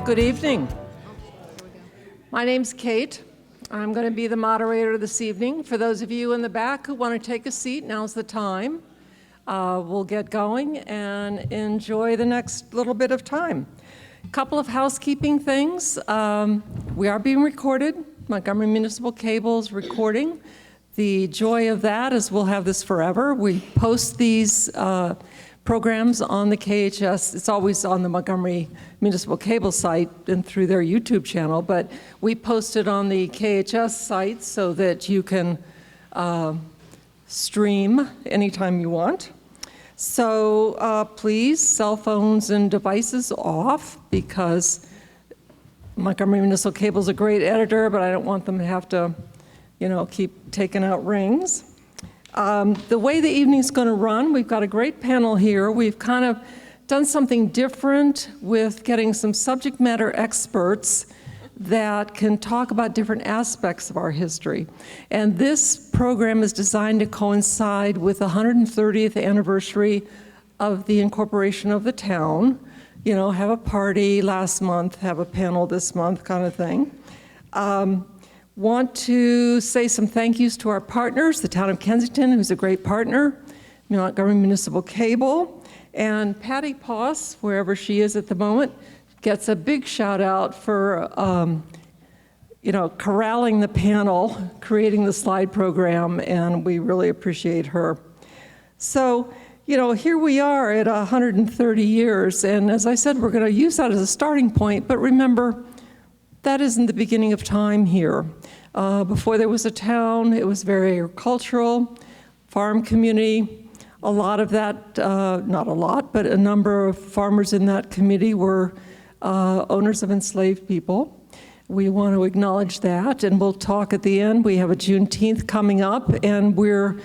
Good evening. My name's Kate. I'm going to be the moderator this evening. For those of you in the back who want to take a seat, now's the time. We'll get going and enjoy the next little bit of time. A couple of housekeeping things. We are being recorded. Montgomery Municipal Cable's recording. The joy of that is we'll have this forever. We post these programs on the KHS. It's always on the Montgomery Municipal Cable site and through their YouTube channel, but we post it on the KHS site so that you can stream anytime you want. So please, cell phones and devices off, because Montgomery Municipal Cable is a great editor, but I don't want them to have to, keep taking out rings. The way the evening's going to run, we've got a great panel here. We've kind of done something different with getting some subject matter experts that can talk about different aspects of our history. And this program is designed to coincide with the 130th anniversary of the incorporation of the town. Have a party last month, have a panel this month kind of thing. Want to say some thank yous to our partners, the Town of Kensington, who's a great partner, Montgomery Municipal Cable, and Patty Poss, wherever she is at the moment, gets a big shout out for, corralling the panel, creating the slide program, and we really appreciate her. So, here we are at 130 years, and as I said, we're going to use that as a starting point, but remember, that isn't the beginning of time here. Before there was a town, it was very agricultural, farm community. A lot of that, not a lot, but a number of farmers in that community were owners of enslaved people. We want to acknowledge that, and we'll talk at the end. We have a Juneteenth coming up, and we're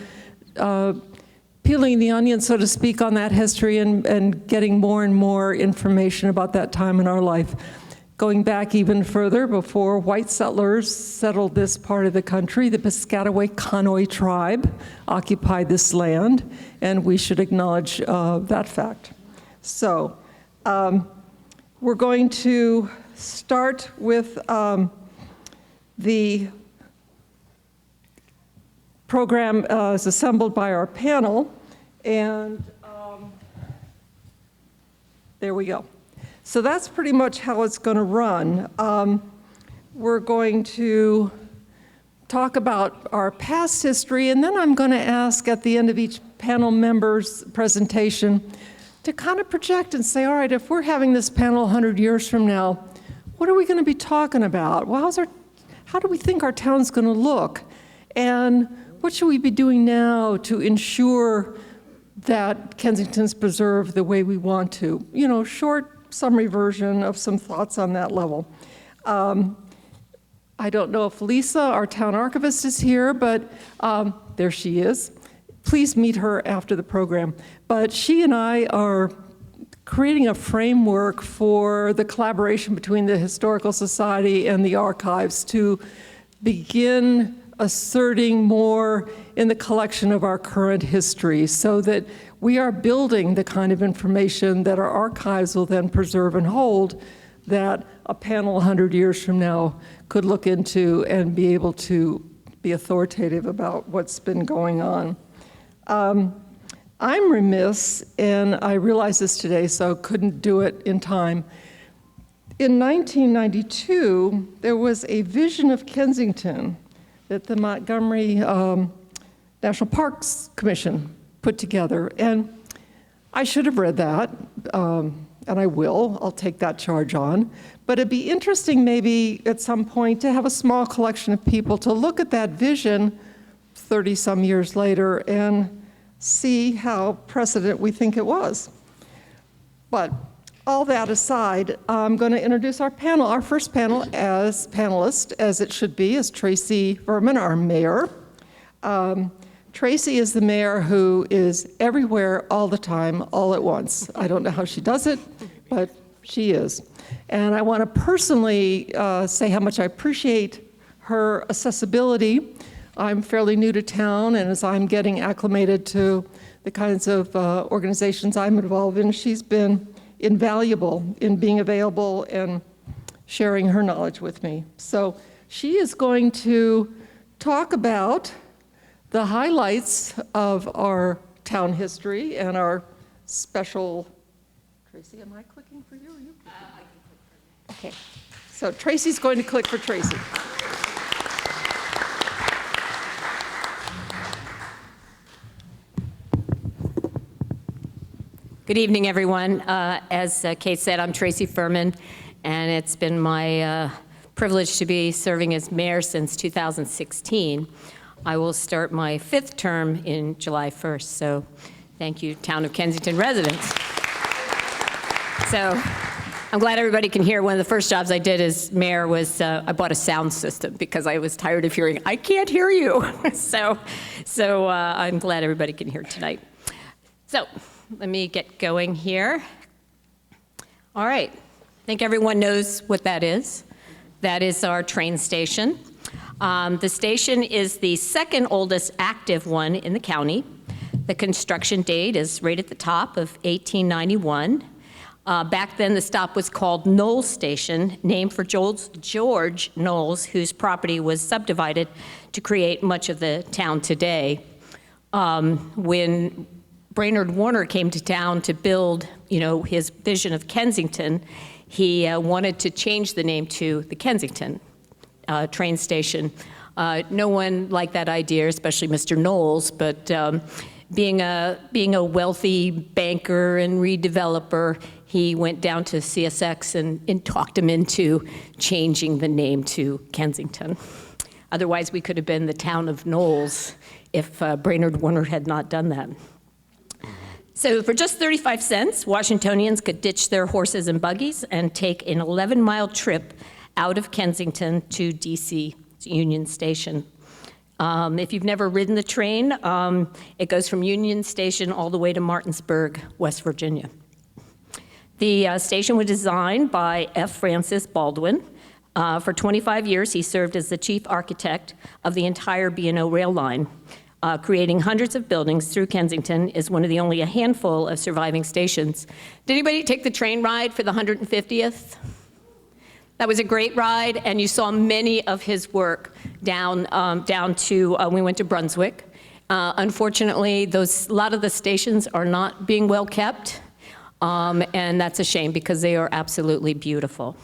peeling the onion, so to speak, on that history and getting more and more information about that time in our life. Going back even further, before white settlers settled this part of the country, the Piscataway Conoy tribe occupied this land, and we should acknowledge that fact. So we're going to start with the program as assembled by our panel, and there we go. So that's pretty much how it's going to run. We're going to talk about our past history, and then I'm going to ask at the end of each panel member's presentation to kind of project and say, all right, if we're having this panel 100 years from now, what are we going to be talking about? Well, how do we think our town's going to look? And what should we be doing now to ensure that Kensington's preserved the way we want to? Short summary version of some thoughts on that level. I don't know if Lisa, our town archivist, is here, but there she is. Please meet her after the program. But she and I are creating a framework for the collaboration between the Historical Society and the archives to begin asserting more in the collection of our current history, so that we are building the kind of information that our archives will then preserve and hold, that a panel 100 years from now could look into and be able to be authoritative about what's been going on. I'm remiss, and I realized this today, so couldn't do it in time. In 1992, there was a vision of Kensington that the Montgomery National Parks Commission put together, and I should have read that, and I will. I'll take that charge on. But it'd be interesting maybe at some point to have a small collection of people to look at that vision 30-some years later and see how precedent we think it was. But all that aside, I'm going to introduce our panel. Our first panel as panelist, as it should be, is Tracy Verman, our mayor. Tracy is the mayor who is everywhere all the time, all at once. I don't know how she does it, but she is. And I want to personally say how much I appreciate her accessibility. I'm fairly new to town, and as I'm getting acclimated to the kinds of organizations I'm involved in, she's been invaluable in being available and sharing her knowledge with me. So she is going to talk about the highlights of our town history and our special, Tracy, am I clicking for you or you clicking? I can click for you. Okay, so Tracy's going to click for Tracy. Good evening, everyone. As Kate said, I'm Tracy Furman, and it's been my privilege to be serving as mayor since 2016. I will start my 5th term in July 1st, so thank you, Town of Kensington residents. So I'm glad everybody can hear. One of the first jobs I did as mayor was I bought a sound system because I was tired of hearing, I can't hear you. so I'm glad everybody can hear tonight. So let me get going here. All right, I think everyone knows what that is. That is our train station. The station is the 2nd oldest active one in the county. The construction date is right at the top of 1891. Back then, the stop was called Knowles Station, named for George Knowles, whose property was subdivided to create much of the town today. When Brainerd Warner came to town to build, his vision of Kensington, he wanted to change the name to the Kensington train station. No one liked that idea, especially Mr. Knowles, but being a wealthy banker and redeveloper, he went down to CSX and talked him into changing the name to Kensington. Otherwise, we could have been the town of Knowles if Brainerd Warner had not done that. So for just 35 cents, Washingtonians could ditch their horses and buggies and take an 11-mile trip out of Kensington to DC Union Station. If you've never ridden the train, it goes from Union Station all the way to Martinsburg, West Virginia. The station was designed by F. Francis Baldwin. For 25 years, he served as the chief architect of the entire B&O rail line. Creating hundreds of buildings through Kensington is one of the only a handful of surviving stations. Did anybody take the train ride for the 150th? That was a great ride, and you saw many of his work down to, we went to Brunswick. Unfortunately, a lot of the stations are not being well kept, and that's a shame because they are absolutely beautiful.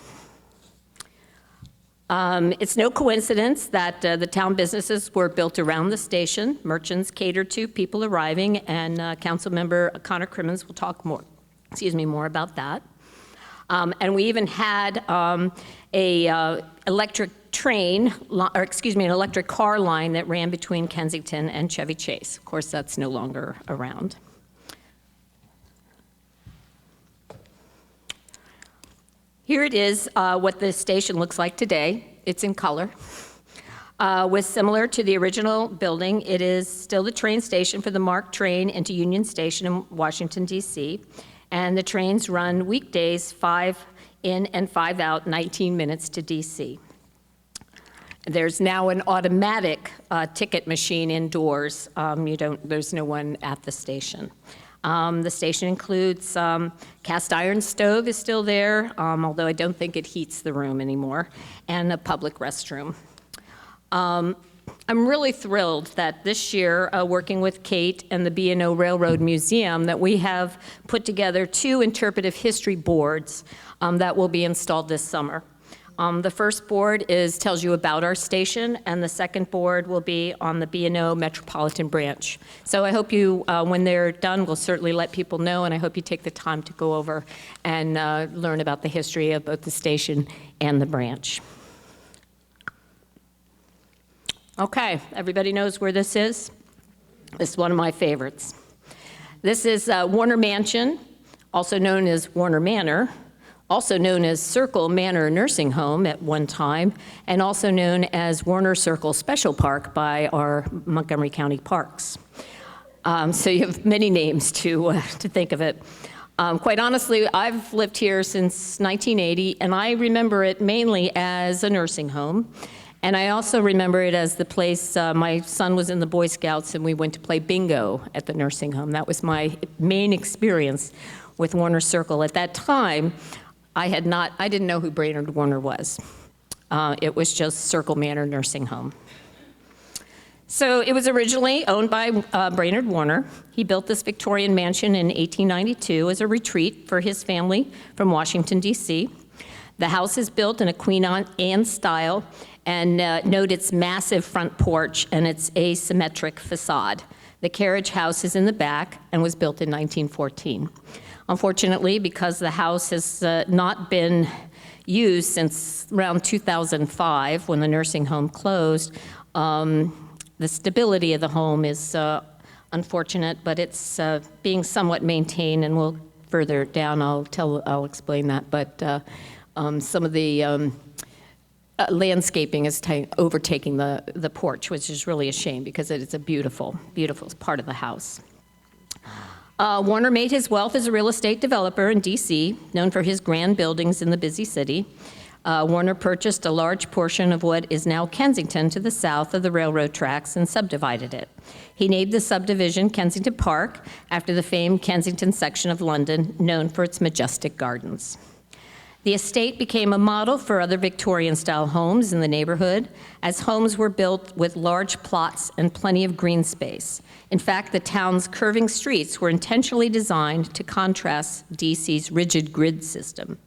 It's no coincidence that the town businesses were built around the station. Merchants catered to people arriving, and Councilmember Connor Crimmins will talk more about that. And we even had an electric car line that ran between Kensington and Chevy Chase. Of course, that's no longer around. Here it is, what the station looks like today. It's in color. Similar to the original building, it is still the train station for the MARC train into Union Station in Washington, D.C. And the trains run weekdays, 5 in and 5 out, 19 minutes to D.C. There's now an automatic ticket machine indoors. There's no one at the station. The station includes cast iron stove is still there, although I don't think it heats the room anymore, and a public restroom. I'm really thrilled that this year, working with Kate and the B&O Railroad Museum, that we have put together 2 interpretive history boards that will be installed this summer. The first board tells you about our station, and the second board will be on the B&O Metropolitan Branch. So I hope you, when they're done, will certainly let people know, and I hope you take the time to go over and learn about the history of both the station and the branch. Okay, everybody knows where this is? This is one of my favorites. This is Warner Mansion, also known as Warner Manor, also known as Circle Manor Nursing Home at one time, and also known as Warner Circle Special Park by our Montgomery County parks. So you have many names to think of it. Quite honestly, I've lived here since 1980, and I remember it mainly as a nursing home. And I also remember it as the place, my son was in the Boy Scouts, and we went to play bingo at the nursing home. That was my main experience with Warner Circle. At that time, I didn't know who Brainerd Warner was. It was just Circle Manor Nursing Home. So it was originally owned by Brainerd Warner. He built this Victorian mansion in 1892 as a retreat for his family from Washington, D.C. The house is built in a Queen Anne style, and note its massive front porch and its asymmetric facade. The carriage house is in the back and was built in 1914. Unfortunately, because the house has not been used since around 2005, when the nursing home closed, the stability of the home is unfortunate, but it's being somewhat maintained, and we'll further down, I'll explain that. But some of the landscaping is overtaking the porch, which is really a shame because it is a beautiful, beautiful part of the house. Warner made his wealth as a real estate developer in D.C., known for his grand buildings in the busy city. Warner purchased a large portion of what is now Kensington to the south of the railroad tracks and subdivided it. He named the subdivision Kensington Park after the famed Kensington section of London, known for its majestic gardens. The estate became a model for other Victorian-style homes in the neighborhood, as homes were built with large plots and plenty of green space. In fact, the town's curving streets were intentionally designed to contrast DC's rigid grid system.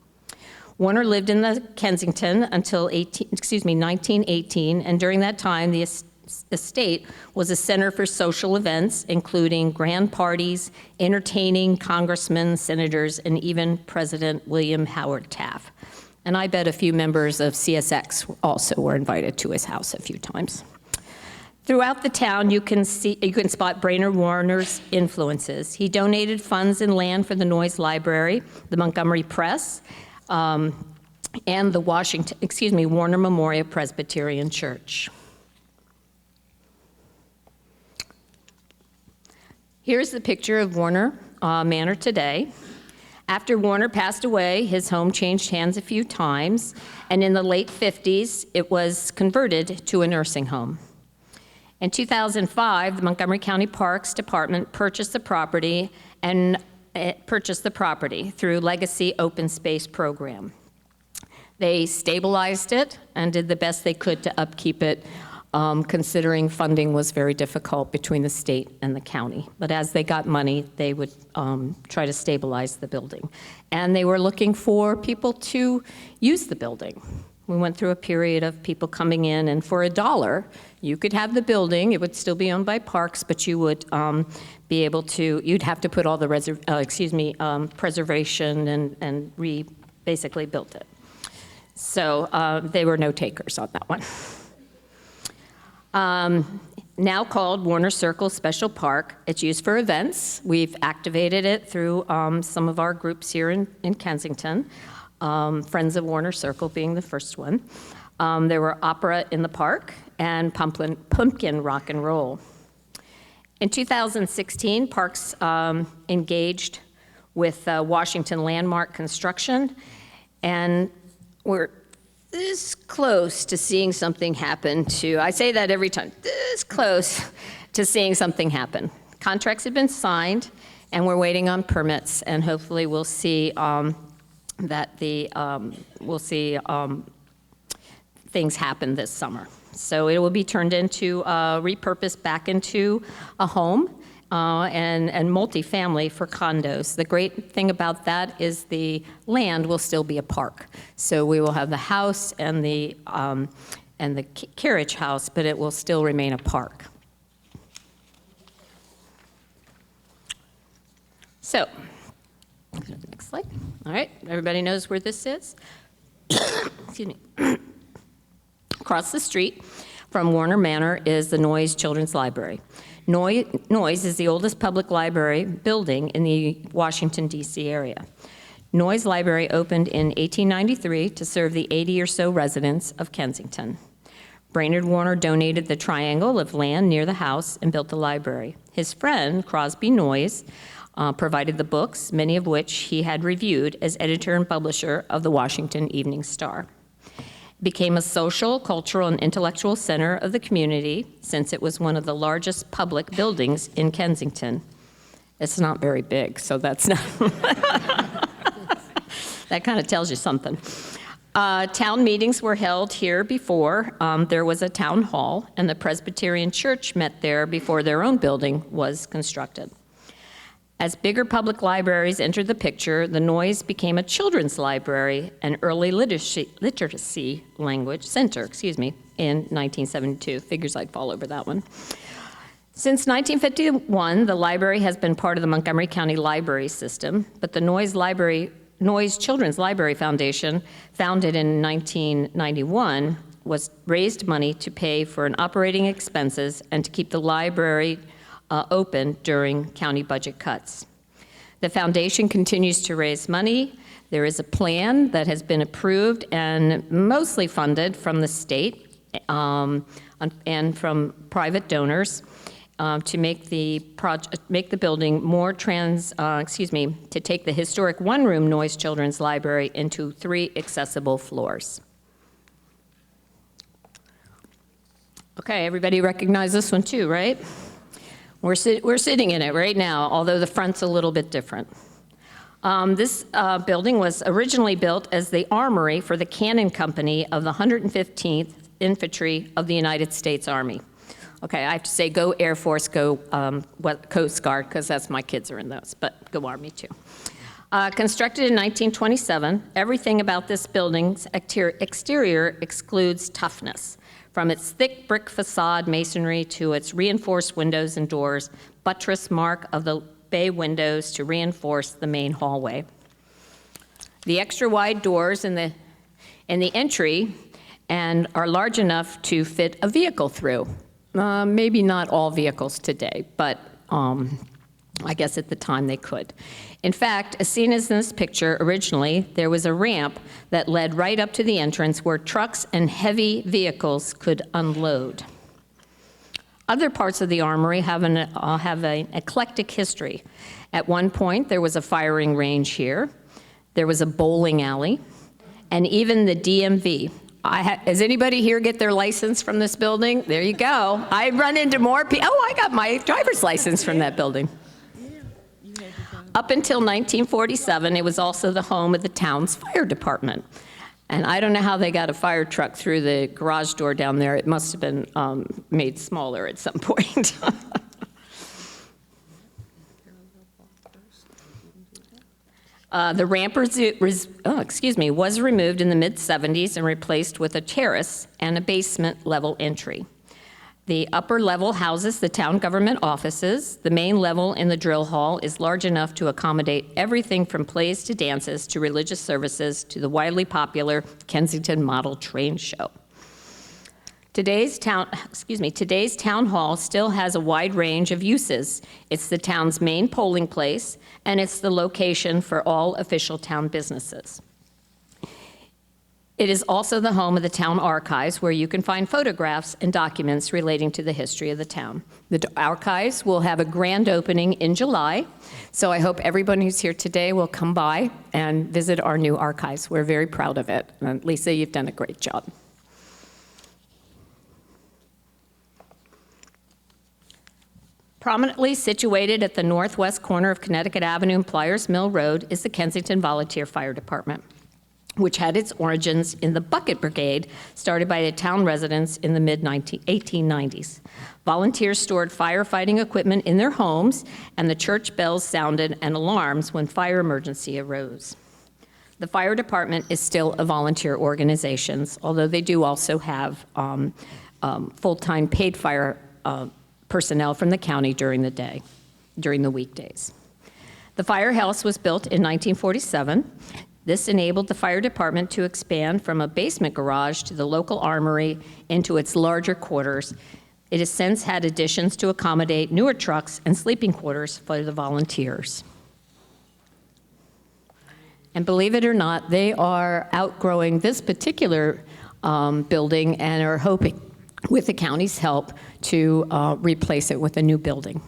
Warner lived in the Kensington until 1918, and during that time, the estate was a center for social events, including grand parties, entertaining congressmen, senators, and even President William Howard Taft. And I bet a few members of CSX also were invited to his house a few times. Throughout the town, you can spot Brainerd Warner's influences. He donated funds and land for the Noyes Library, the Montgomery Press, and the Warner Memorial Presbyterian Church. Here's the picture of Warner Manor today. After Warner passed away, his home changed hands a few times, and in the late 50s, it was converted to a nursing home. In 2005, the Montgomery County Parks Department purchased the property through Legacy Open Space Program. They stabilized it and did the best they could to upkeep it, considering funding was very difficult between the state and the county. But as they got money, they would try to stabilize the building. And they were looking for people to use the building. We went through a period of people coming in, and for $1, you could have the building. It would still be owned by Parks, but you would be able to, you'd have to put all the preservation and basically built it. So there were no takers on that one. Now called Warner Circle Special Park. It's used for events. We've activated it through some of our groups here in Kensington, Friends of Warner Circle being the first one. There were opera in the park and pumpkin rock and roll. In 2016, Parks engaged with Washington Landmark Construction, and we're this close to seeing something happen I say that every time, this close to seeing something happen. Contracts have been signed, and we're waiting on permits, and hopefully we'll see things happen this summer. So it will be turned into, repurposed back into a home and multifamily for condos. The great thing about that is the land will still be a park. So we will have the house and the carriage house, but it will still remain a park. So, next slide. All right, everybody knows where this is? Excuse me. Across the street from Warner Manor is the Noyes Children's Library. Noyes is the oldest public library building in the Washington, D.C. area. Noyes Library opened in 1893 to serve the 80 or so residents of Kensington. Brainerd Warner donated the triangle of land near the house and built the library. His friend, Crosby Noyes, provided the books, many of which he had reviewed as editor and publisher of the Washington Evening Star. It became a social, cultural, and intellectual center of the community since it was one of the largest public buildings in Kensington. It's not very big, so that's not. That kind of tells you something. Town meetings were held here before. There was a town hall, and the Presbyterian Church met there before their own building was constructed. As bigger public libraries entered the picture, the Noyes became a children's library and early literacy language center, in 1972. Figures I'd fall over that one. Since 1951, the library has been part of the Montgomery County Library System, but the Noyes Children's Library Foundation, founded in 1991, raised money to pay for an operating expenses and to keep the library open during county budget cuts. The foundation continues to raise money. There is a plan that has been approved and mostly funded from the state and from private donors to make the building more to take the historic one-room Noyes Children's Library into 3 accessible floors. Okay, everybody recognize this one too, right? We're sitting in it right now, although the front's a little bit different. This building was originally built as the armory for the cannon company of the 115th Infantry of the United States Army. Okay, I have to say go Air Force, go Coast Guard, because that's my kids are in those, but go Army too. Constructed in 1927, everything about this building's exterior excludes toughness. From its thick brick facade masonry to its reinforced windows and doors, buttress mark of the bay windows to reinforce the main hallway. The extra wide doors in the entry and are large enough to fit a vehicle through. Maybe not all vehicles today, but I guess at the time they could. In fact, as seen as in this picture, originally, there was a ramp that led right up to the entrance where trucks and heavy vehicles could unload. Other parts of the armory have an eclectic history. At one point, there was a firing range here. There was a bowling alley, and even the DMV. Does anybody here get their license from this building? There you go. I run into more people. Oh, I got my driver's license from that building. Up until 1947, it was also the home of the town's fire department. And I don't know how they got a fire truck through the garage door down there. It must have been made smaller at some point. The ramp was removed in the mid-70s and replaced with a terrace and a basement level entry. The upper level houses the town government offices. The main level in the drill hall is large enough to accommodate everything from plays to dances to religious services to the widely popular Kensington Model Train Show. Today's town hall still has a wide range of uses. It's the town's main polling place, and it's the location for all official town businesses. It is also the home of the town archives, where you can find photographs and documents relating to the history of the town. The archives will have a grand opening in July, so I hope everyone who's here today will come by and visit our new archives. We're very proud of it. And Lisa, you've done a great job. Prominently situated at the northwest corner of Connecticut Avenue and Pliers Mill Road is the Kensington Volunteer Fire Department, which had its origins in the Bucket Brigade, started by the town residents in the mid-1890s. Volunteers stored firefighting equipment in their homes, and the church bells sounded and alarms when fire emergency arose. The fire department is still a volunteer organization, although they do also have full-time paid fire personnel from the county during the day, during the weekdays. The firehouse was built in 1947. This enabled the fire department to expand from a basement garage to the local armory into its larger quarters. It has since had additions to accommodate newer trucks and sleeping quarters for the volunteers. And believe it or not, they are outgrowing this particular building and are hoping, with the county's help, to replace it with a new building.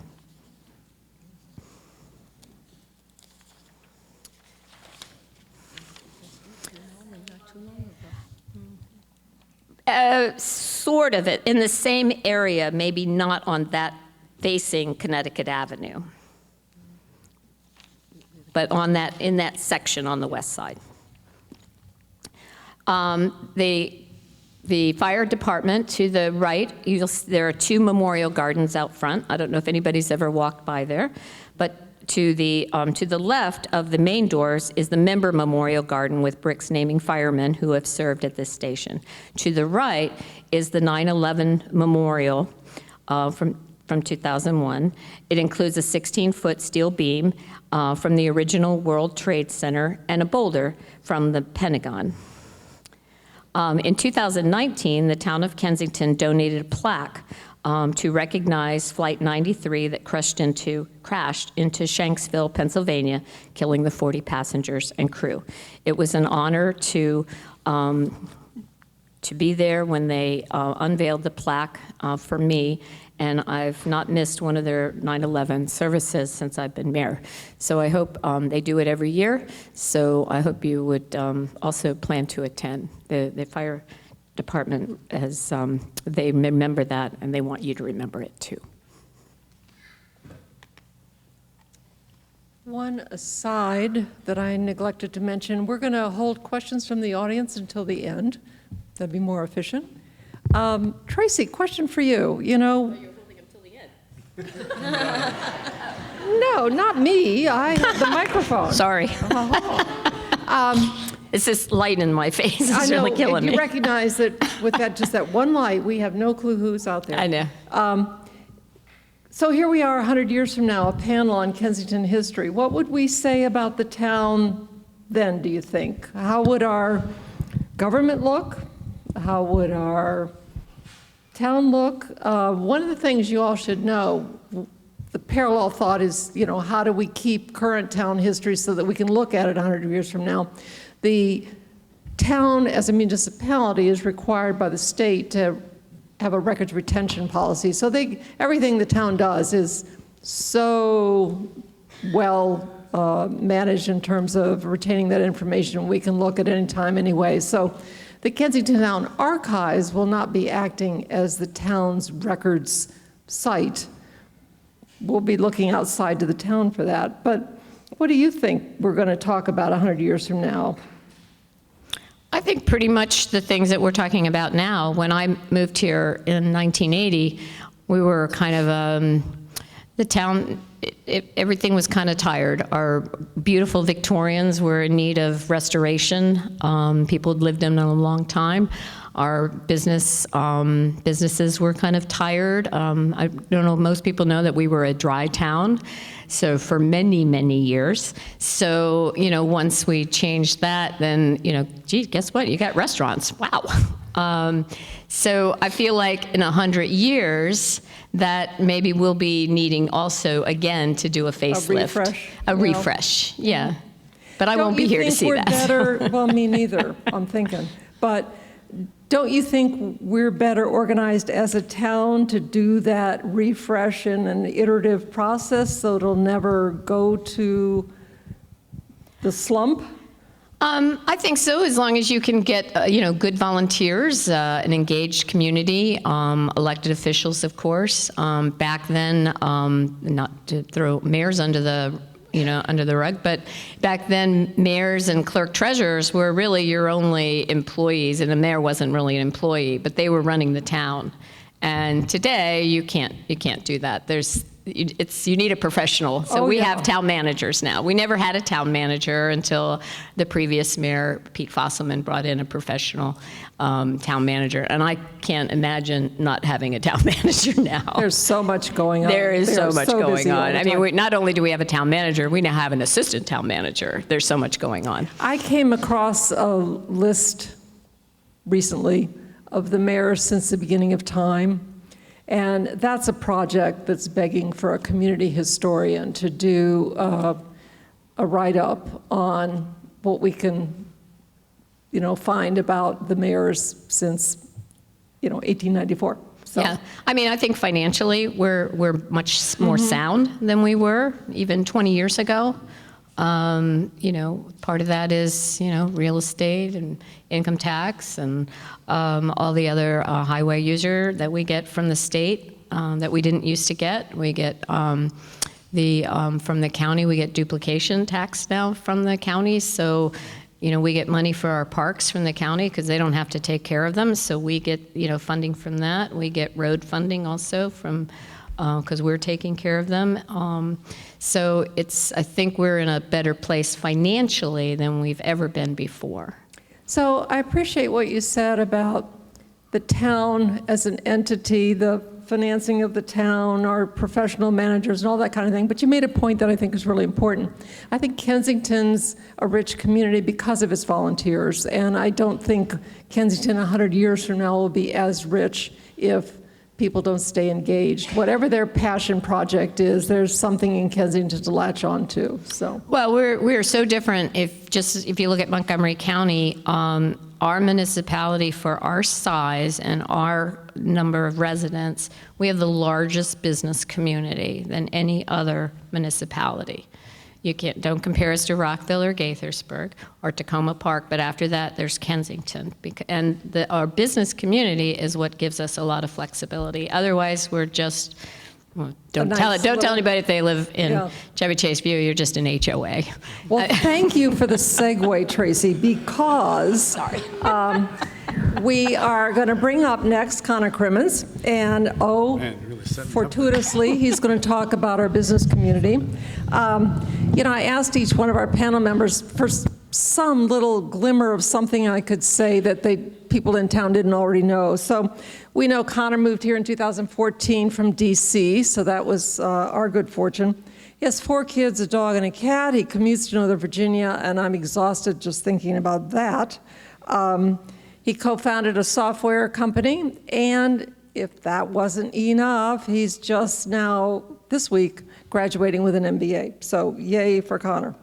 Sort of it, in the same area, maybe not on that facing Connecticut Avenue, but on that, in that section on the west side. The fire department to the right, there are 2 memorial gardens out front. I don't know if anybody's ever walked by there, but to the left of the main doors is the member memorial garden with bricks naming firemen who have served at this station. To the right is the 9/11 memorial from 2001. It includes a 16-foot steel beam from the original World Trade Center and a boulder from the Pentagon. In 2019, the Town of Kensington donated a plaque to recognize Flight 93 that crashed into Shanksville, Pennsylvania, killing the 40 passengers and crew. It was an honor to be there when they unveiled the plaque for me, and I've not missed one of their 9/11 services since I've been mayor. So I hope they do it every year, so I hope you would also plan to attend. The fire department, as they remember that, and they want you to remember it too. One aside that I neglected to mention, we're going to hold questions from the audience until the end. That'd be more efficient. Tracy, question for you. You know, You're holding them till the end. no, not me. I have the microphone. Sorry. It's this light in my face. It's really killing me. You recognize that with just that one light, we have no clue who's out there. I know. So here we are 100 years from now, a panel on Kensington history. What would we say about the town then, do you think? How would our government look? How would our town look? One of the things you all should know, the parallel thought is, you know, how do we keep current town history so that we can look at it 100 years from now? The town as a municipality is required by the state to have a records retention policy. So everything the town does is so well managed in terms of retaining that information. We can look at any time anyway. So the Kensington Town Archives will not be acting as the town's records site. We'll be looking outside to the town for that. But what do you think we're going to talk about 100 years from now? I think pretty much the things that we're talking about now. When I moved here in 1980, we were kind of, the town, everything was kind of tired. Our beautiful Victorians were in need of restoration. People had lived in them a long time. Our businesses were kind of tired. I don't know, most people know that we were a dry town, so for many, many years. So, you know, once we changed that, then, you know, gee, guess what? You got restaurants. Wow. So I feel like in 100 years, that maybe we'll be needing also, again, to do a facelift. A refresh, yeah. But I won't be here to see that. Better, well, me neither, I'm thinking. But don't you think we're better organized as a town to do that refresh in an iterative process so it'll never go to the slump? I think so, as long as you can get, you know, good volunteers, an engaged community, elected officials, of course. Back then, not to throw mayors under the rug, but back then, mayors and clerk treasurers were really your only employees, and the mayor wasn't really an employee, but they were running the town. And today, you can't do that. You need a professional. So we have town managers now. We never had a town manager until the previous mayor, Pete Fosselman, brought in a professional town manager. And I can't imagine not having a town manager now. There's so much going on. There is so much going on. I mean, not only do we have a town manager, we now have an assistant town manager. There's so much going on. I came across a list recently of the mayors since the beginning of time. And that's a project that's begging for a community historian to do a write-up on what we can, you know, find about the mayors since, you know, 1894. So. Yeah, I mean, I think financially we're much more sound than we were even 20 years ago. You know, part of that is, you know, real estate and income tax and all the other highway user that we get from the state that we didn't used to get. We get from the county, we get duplication tax now from the county. So We get money for our parks from the county because they don't have to take care of them, so we get, funding from that. We get road funding also from, because we're taking care of them. So I think we're in a better place financially than we've ever been before. So I appreciate what you said about the town as an entity, the financing of the town, our professional managers and all that kind of thing, but you made a point that I think is really important. I think Kensington's a rich community because of its volunteers, and I don't think Kensington 100 years from now will be as rich if people don't stay engaged. Whatever their passion project is, there's something in Kensington to latch on to. So. Well, we're so different. If you look at Montgomery County, our municipality, for our size and our number of residents, we have the largest business community than any other municipality. Don't compare us to Rockville or Gaithersburg or Tacoma Park, but after that, there's Kensington. And our business community is what gives us a lot of flexibility. Otherwise, we're just, don't tell anybody if they live in Chevy Chase View, you're just an HOA. Well, thank you for the segue, Tracy, because we are going to bring up next Connor Crimmins, and fortuitously, he's going to talk about our business community. I asked each one of our panel members for some little glimmer of something I could say that people in town didn't already know. So we know Connor moved here in 2014 from DC, so that was our good fortune. He has 4 kids, a dog and a cat. He commutes to Northern Virginia, and I'm exhausted just thinking about that. He co-founded a software company, and if that wasn't enough, he's just now, this week, graduating with an MBA. So yay for Connor.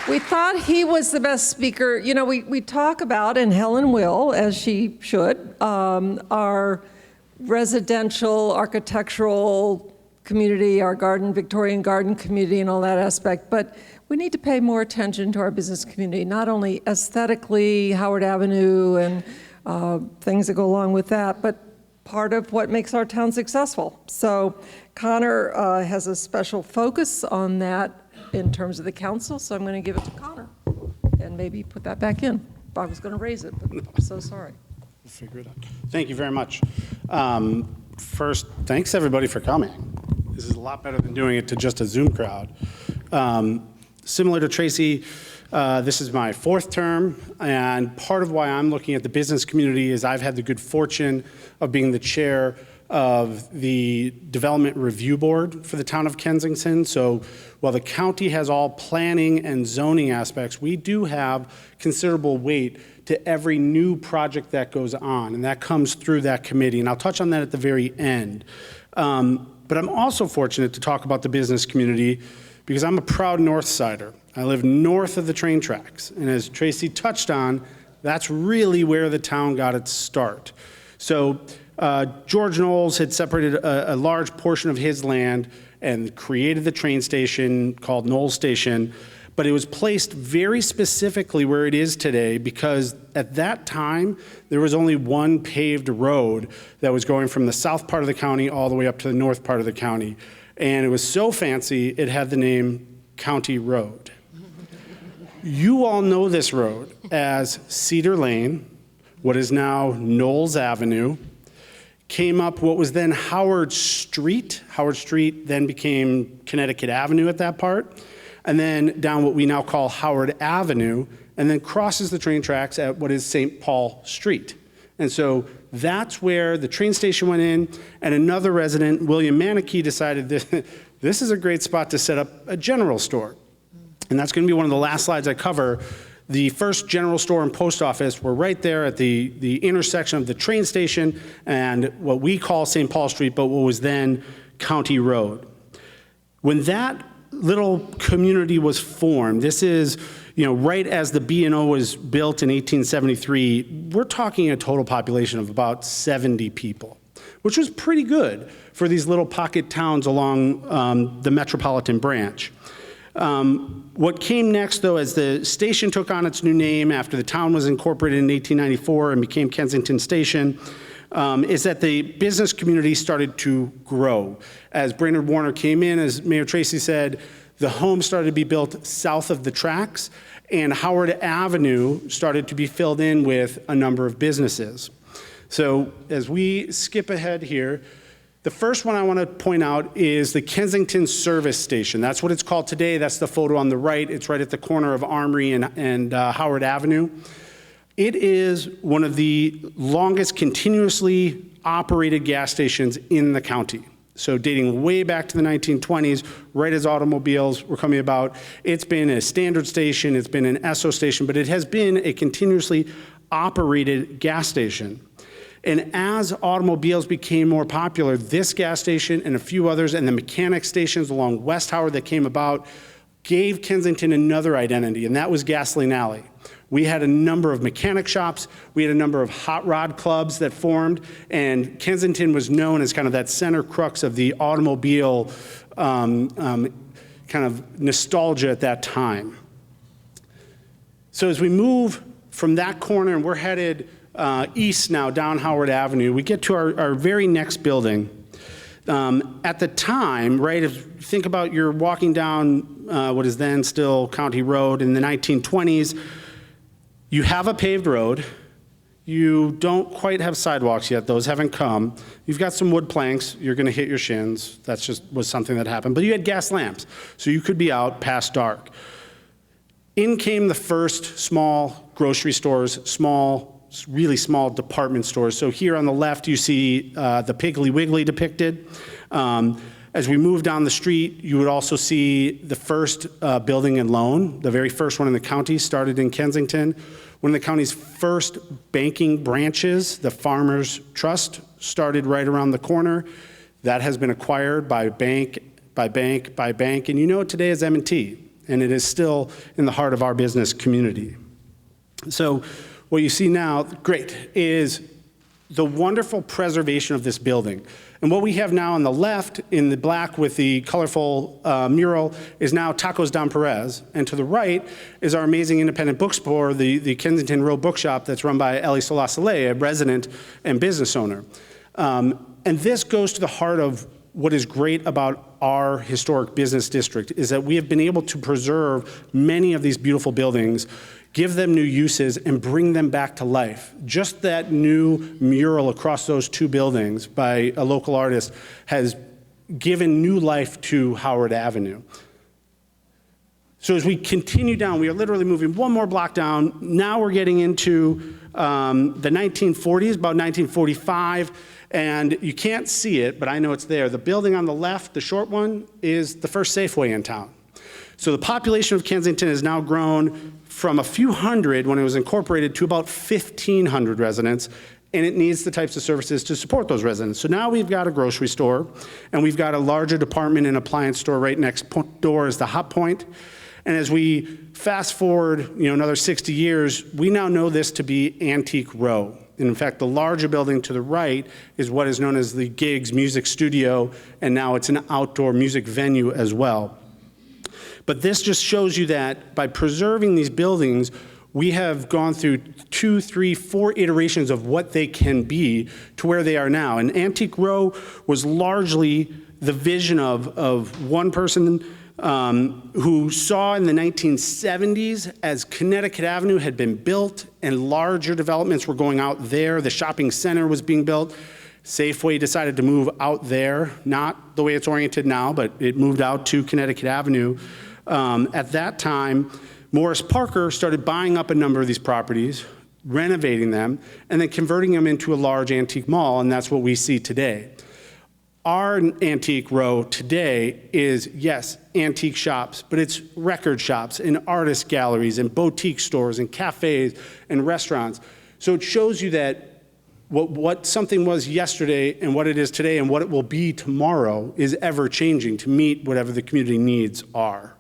We thought he was the best speaker. We talk about, and Helen will, as she should, our residential, architectural community, our Victorian garden community and all that aspect, but we need to pay more attention to our business community, not only aesthetically, Howard Avenue and things that go along with that, but part of what makes our town successful. So Connor has a special focus on that in terms of the council, so I'm going to give it to Connor and maybe put that back in. I was going to raise it, but I'm so sorry. We'll figure it out. Thank you very much. First, thanks everybody for coming. This is a lot better than doing it to just a Zoom crowd. Similar to Tracy, this is my 4th term, and part of why I'm looking at the business community is I've had the good fortune of being the chair of the Development Review Board for the Town of Kensington. So while the county has all planning and zoning aspects, we do have considerable weight to every new project that goes on, and that comes through that committee, and I'll touch on that at the very end. But I'm also fortunate to talk about the business community because I'm a proud North Sider. I live north of the train tracks, and as Tracy touched on, that's really where the town got its start. So George Knowles had separated a large portion of his land and created the train station called Knowles Station, but it was placed very specifically where it is today because at that time, there was only one paved road that was going from the south part of the county all the way up to the north part of the county. And it was so fancy, it had the name County Road. You all know this road as Cedar Lane, what is now Knowles Avenue, came up what was then Howard Street. Howard Street then became Connecticut Avenue at that part, and then down what we now call Howard Avenue, and then crosses the train tracks at what is St. Paul Street. And so that's where the train station went in, and another resident, William Manickey, decided this is a great spot to set up a general store. And that's going to be one of the last slides I cover. The first general store and post office were right there at the intersection of the train station and what we call St. Paul Street, but what was then County Road. When that little community was formed, this is right as the B&O was built in 1873, we're talking a total population of about 70 people, which was pretty good for these little pocket towns along the metropolitan branch. What came next, though, as the station took on its new name after the town was incorporated in 1894 and became Kensington Station, is that the business community started to grow. As Brainerd Warner came in, as Mayor Tracy said, the homes started to be built south of the tracks, and Howard Avenue started to be filled in with a number of businesses. So as we skip ahead here, the first one I want to point out is the Kensington Service Station. That's what it's called today. That's the photo on the right. It's right at the corner of Armory and Howard Avenue. It is one of the longest continuously operated gas stations in the county. So dating way back to the 1920s, right as automobiles were coming about, it's been a standard station, it's been an Esso station, but it has been a continuously operated gas station. And as automobiles became more popular, this gas station and a few others and the mechanic stations along West Howard that came about gave Kensington another identity, and that was Gasoline Alley. We had a number of mechanic shops, we had a number of hot rod clubs that formed, and Kensington was known as kind of that center crux of the automobile kind of nostalgia at that time. So as we move from that corner and we're headed east now down Howard Avenue, we get to our very next building. At the time, right, if you think about you're walking down what is then still County Road in the 1920s, you have a paved road. You don't quite have sidewalks yet. Those haven't come. You've got some wood planks. You're going to hit your shins. That's just was something that happened. But you had gas lamps, so you could be out past dark. In came the first small grocery stores, really small department stores. So here on the left, you see the Piggly Wiggly depicted. As we move down the street, you would also see the first building and loan. The very first one in the county started in Kensington. One of the county's first banking branches, the Farmers Trust, started right around the corner. That has been acquired by bank, by bank, by bank. And you know it today as M&T, and it is still in the heart of our business community. So what you see now, great, is the wonderful preservation of this building. And what we have now on the left, in the black with the colorful mural, is now Tacos Don Perez. And to the right is our amazing independent bookstore, the Kensington Row Bookshop, that's run by Ellie Solasole, a resident and business owner. And this goes to the heart of what is great about our historic business district, is that we have been able to preserve many of these beautiful buildings, give them new uses, and bring them back to life. Just that new mural across those two buildings by a local artist has given new life to Howard Avenue. So as we continue down, we are literally moving one more block down. Now we're getting into the 1940s, about 1945, and you can't see it, but I know it's there. The building on the left, the short one, is the first Safeway in town. So the population of Kensington has now grown from a few hundred when it was incorporated to about 1,500 residents, and it needs the types of services to support those residents. So now we've got a grocery store, and we've got a larger department and appliance store right next door is the Hot Point. And as we fast forward, another 60 years, we now know this to be Antique Row. And in fact, the larger building to the right is what is known as the Gigs Music Studio, and now it's an outdoor music venue as well. But this just shows you that by preserving these buildings, we have gone through 2, 3, 4 iterations of what they can be to where they are now. And Antique Row was largely the vision of one person who saw in the 1970s as Connecticut Avenue had been built and larger developments were going out there. The shopping center was being built. Safeway decided to move out there, not the way it's oriented now, but it moved out to Connecticut Avenue. At that time, Morris Parker started buying up a number of these properties, renovating them, and then converting them into a large antique mall, and that's what we see today. Our Antique Row today is, yes, antique shops, but it's record shops and artist galleries and boutique stores and cafes and restaurants. So it shows you that what something was yesterday and what it is today and what it will be tomorrow is ever changing to meet whatever the community needs are.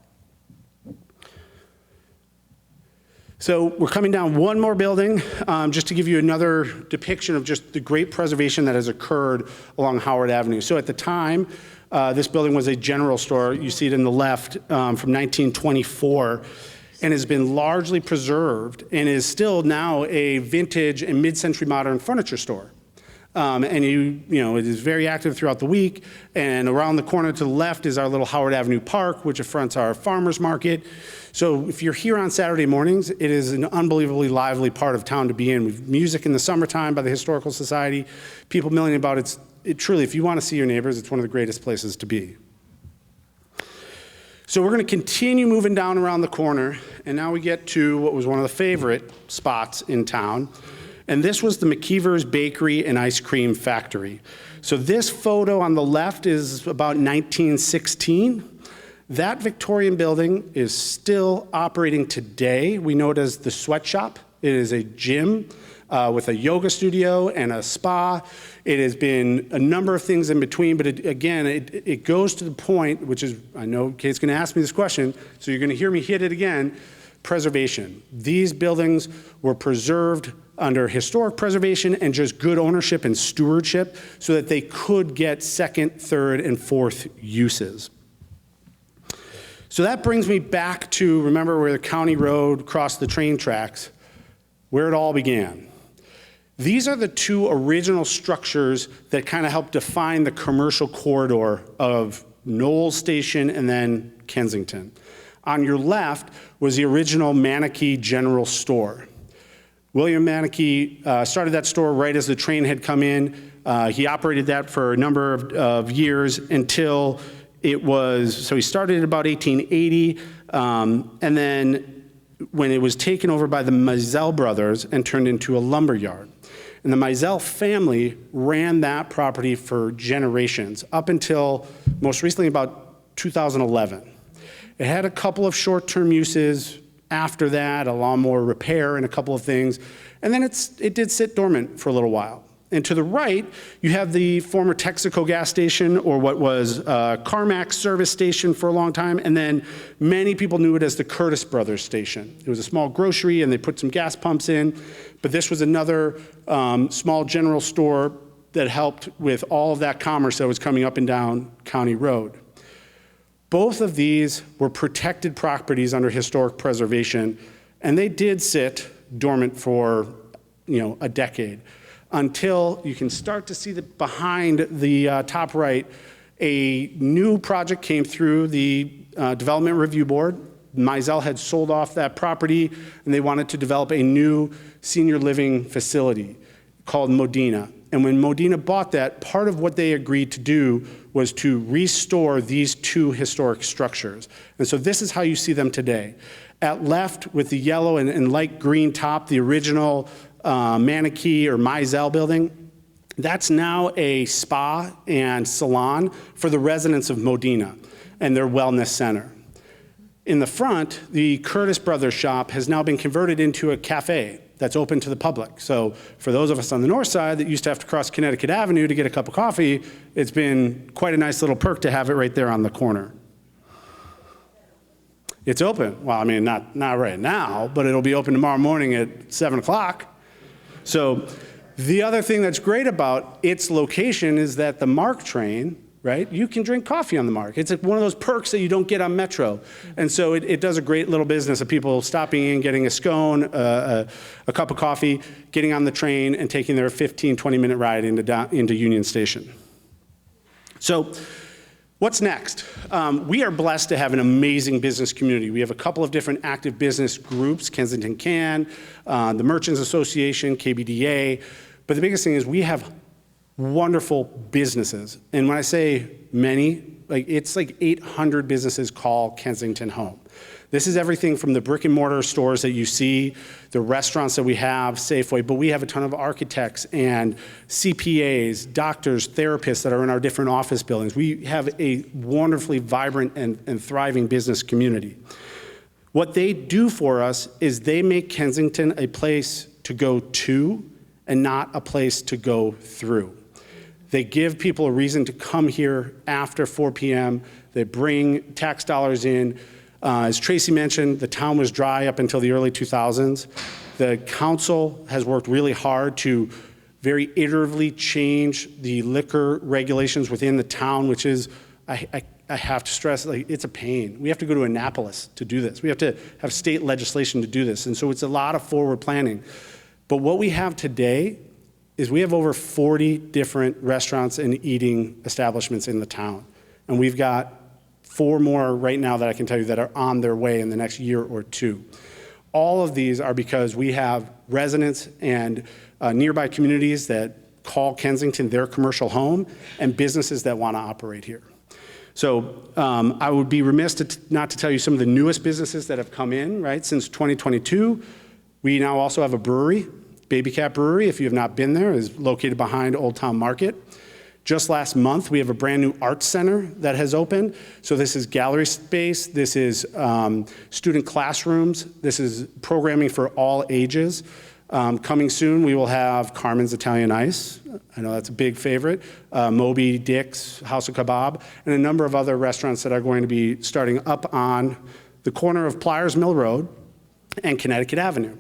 So we're coming down one more building, just to give you another depiction of just the great preservation that has occurred along Howard Avenue. So at the time, this building was a general store. You see it in the left from 1924, and has been largely preserved and is still now a vintage and mid-century modern furniture store. And it is very active throughout the week. And around the corner to the left is our little Howard Avenue Park, which fronts our farmers market. So if you're here on Saturday mornings, it is an unbelievably lively part of town to be in. We've music in the summertime by the Historical Society, people milling about. It truly, if you want to see your neighbors, it's one of the greatest places to be. So we're going to continue moving down around the corner, and now we get to what was one of the favorite spots in town. And this was the McKeever's Bakery and Ice Cream Factory. So this photo on the left is about 1916. That Victorian building is still operating today. We know it as the Sweatshop. It is a gym with a yoga studio and a spa. It has been a number of things in between, but it goes to the point, which is, I know Kate's going to ask me this question, so you're going to hear me hit it again, preservation. These buildings were preserved under historic preservation and just good ownership and stewardship so that they could get second, third, and fourth uses. So that brings me back to, remember where the county road crossed the train tracks, where it all began. These are the two original structures that kind of help define the commercial corridor of Knowles Station and then Kensington. On your left was the original Manneke General Store. William Manneke started that store right as the train had come in. He operated that for a number of years until so he started in about 1880, and then when it was taken over by the Mizell brothers and turned into a lumber yard. And the Mizell family ran that property for generations, up until most recently about 2011. It had a couple of short-term uses after that, a lawnmower repair and a couple of things, and then it did sit dormant for a little while. And to the right, you have the former Texaco gas station, or what was Carmack service station for a long time, and then many people knew it as the Curtis Brothers station. It was a small grocery, and they put some gas pumps in, but this was another small general store that helped with all of that commerce that was coming up and down County Road. Both of these were protected properties under historic preservation, and they did sit dormant for a decade, until you can start to see that behind the top right, a new project came through the Development Review Board. Mizell had sold off that property, and they wanted to develop a new senior living facility called Modena. And when Modena bought that, part of what they agreed to do was to restore these two historic structures. And so this is how you see them today. At left, with the yellow and light green top, the original Manneke or Mizell building, that's now a spa and salon for the residents of Modena and their wellness center. In the front, the Curtis Brothers shop has now been converted into a cafe that's open to the public. So for those of us on the north side that used to have to cross Connecticut Avenue to get a cup of coffee, it's been quite a nice little perk to have it right there on the corner. It's open. Well, I mean, not right now, but it'll be open tomorrow morning at 7 o'clock. So the other thing that's great about its location is that the MARC train, right, you can drink coffee on the MARC. It's one of those perks that you don't get on Metro. And so it does a great little business of people stopping in, getting a scone, a cup of coffee, getting on the train, and taking their 15, 20-minute ride into Union Station. So what's next? We are blessed to have an amazing business community. We have a couple of different active business groups, Kensington Can, the Merchants Association, KBDA. But the biggest thing is we have wonderful businesses. And when I say many, it's like 800 businesses call Kensington home. This is everything from the brick and mortar stores that you see, the restaurants that we have, Safeway, but we have a ton of architects and CPAs, doctors, therapists that are in our different office buildings. We have a wonderfully vibrant and thriving business community. What they do for us is they make Kensington a place to go to and not a place to go through. They give people a reason to come here after 4 p.m. They bring tax dollars in. As Tracy mentioned, the town was dry up until the early 2000s. The council has worked really hard to very iteratively change the liquor regulations within the town, which is, I have to stress, it's a pain. We have to go to Annapolis to do this. We have to have state legislation to do this. And so it's a lot of forward planning. But what we have today is we have over 40 different restaurants and eating establishments in the town. And we've got 4 more right now that I can tell you that are on their way in the next year or 2. All of these are because we have residents and nearby communities that call Kensington their commercial home and businesses that want to operate here. So I would be remiss not to tell you some of the newest businesses that have come in, right? Since 2022, we now also have a brewery. Baby Cat Brewery, if you have not been there, is located behind Old Town Market. Just last month, we have a brand new arts center that has opened. So this is gallery space, this is student classrooms, this is programming for all ages. Coming soon, we will have Carmen's Italian Ice. I know that's a big favorite. Moby Dick's House of Kebab, and a number of other restaurants that are going to be starting up on the corner of Pliers Mill Road and Connecticut Avenue,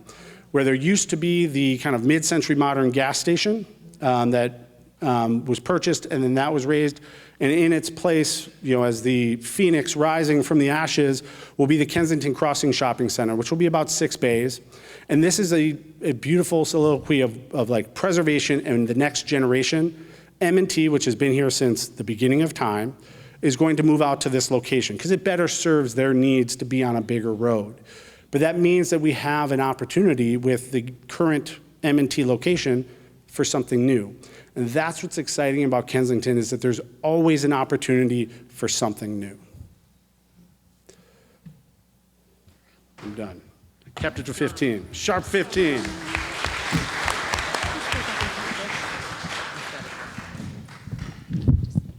where there used to be the kind of mid-century modern gas station that was purchased, and then that was raised. And in its place, as the phoenix rising from the ashes, will be the Kensington Crossing Shopping Center, which will be about 6 bays. And this is a beautiful soliloquy of like preservation and the next generation. M&T, which has been here since the beginning of time, is going to move out to this location because it better serves their needs to be on a bigger road. But that means that we have an opportunity with the current M&T location for something new. And that's what's exciting about Kensington, is that there's always an opportunity for something new. I'm done. I kept it to 15. Sharp 15.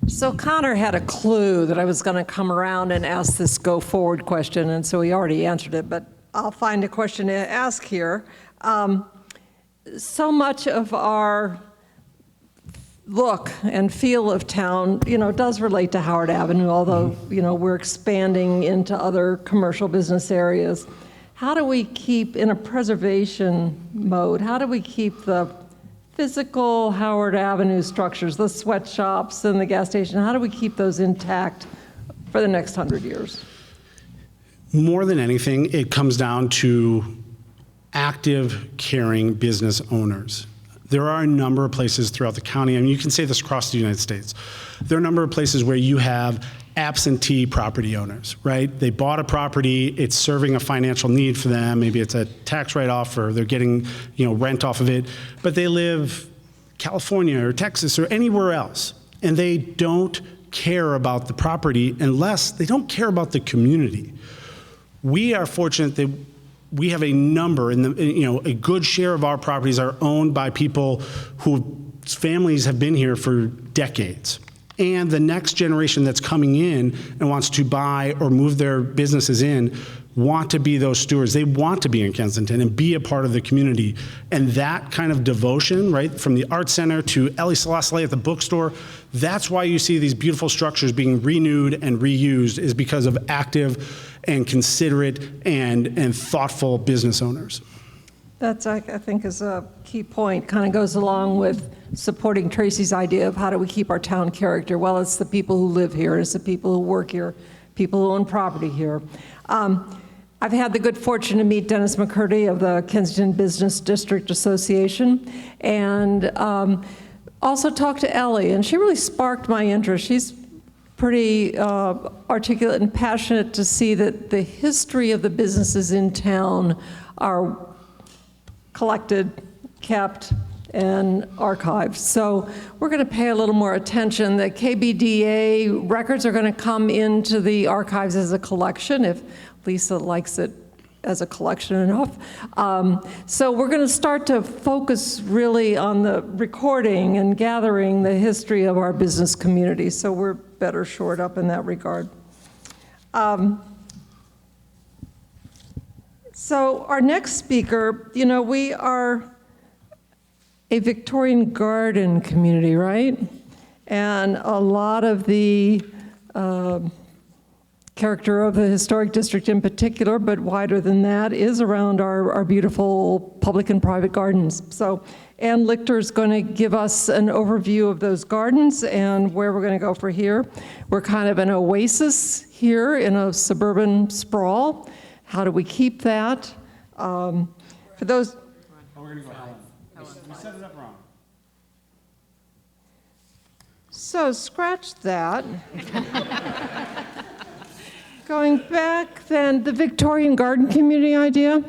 So Connor had a clue that I was going to come around and ask this go forward question, and so he already answered it, but I'll find a question to ask here. So much of our look and feel of town, does relate to Howard Avenue, although, we're expanding into other commercial business areas. How do we keep, in a preservation mode, how do we keep the physical Howard Avenue structures, the sweatshops and the gas station, how do we keep those intact for the next 100 years? More than anything, it comes down to active, caring business owners. There are a number of places throughout the county, and you can say this across the United States. There are a number of places where you have absentee property owners, right? They bought a property, it's serving a financial need for them. Maybe it's a tax write-off, or they're getting, rent off of it, but they live California or Texas or anywhere else, and they don't care about the property unless they don't care about the community. We are fortunate that we have a number, a good share of our properties are owned by people whose families have been here for decades. And the next generation that's coming in and wants to buy or move their businesses in want to be those stewards. They want to be in Kensington and be a part of the community. And that kind of devotion, right, from the Art Center to Ellie Selassie at the bookstore, that's why you see these beautiful structures being renewed and reused, is because of active and considerate and thoughtful business owners. That's, I think, is a key point, kind of goes along with supporting Tracy's idea of how do we keep our town character. Well, it's the people who live here, it's the people who work here, people who own property here. I've had the good fortune to meet Dennis McCurdy of the Kensington Business District Association, and also talked to Ellie, and she really sparked my interest. She's pretty articulate and passionate to see that the history of the businesses in town are collected, kept, and archived. So we're going to pay a little more attention. The KBDA records are going to come into the archives as a collection, if Lisa likes it as a collection enough. So we're going to start to focus really on the recording and gathering the history of our business community, so we're better shored up in that regard. So our next speaker, we are a Victorian garden community, right? And a lot of the character of the historic district in particular, but wider than that, is around our beautiful public and private gardens. So Ann Lichter is going to give us an overview of those gardens and where we're going to go for here. We're kind of an oasis here in a suburban sprawl. How do we keep that? For those... Oh, we're going to go Helen. We set it up wrong. So scratch that. Going back then, the Victorian garden community idea,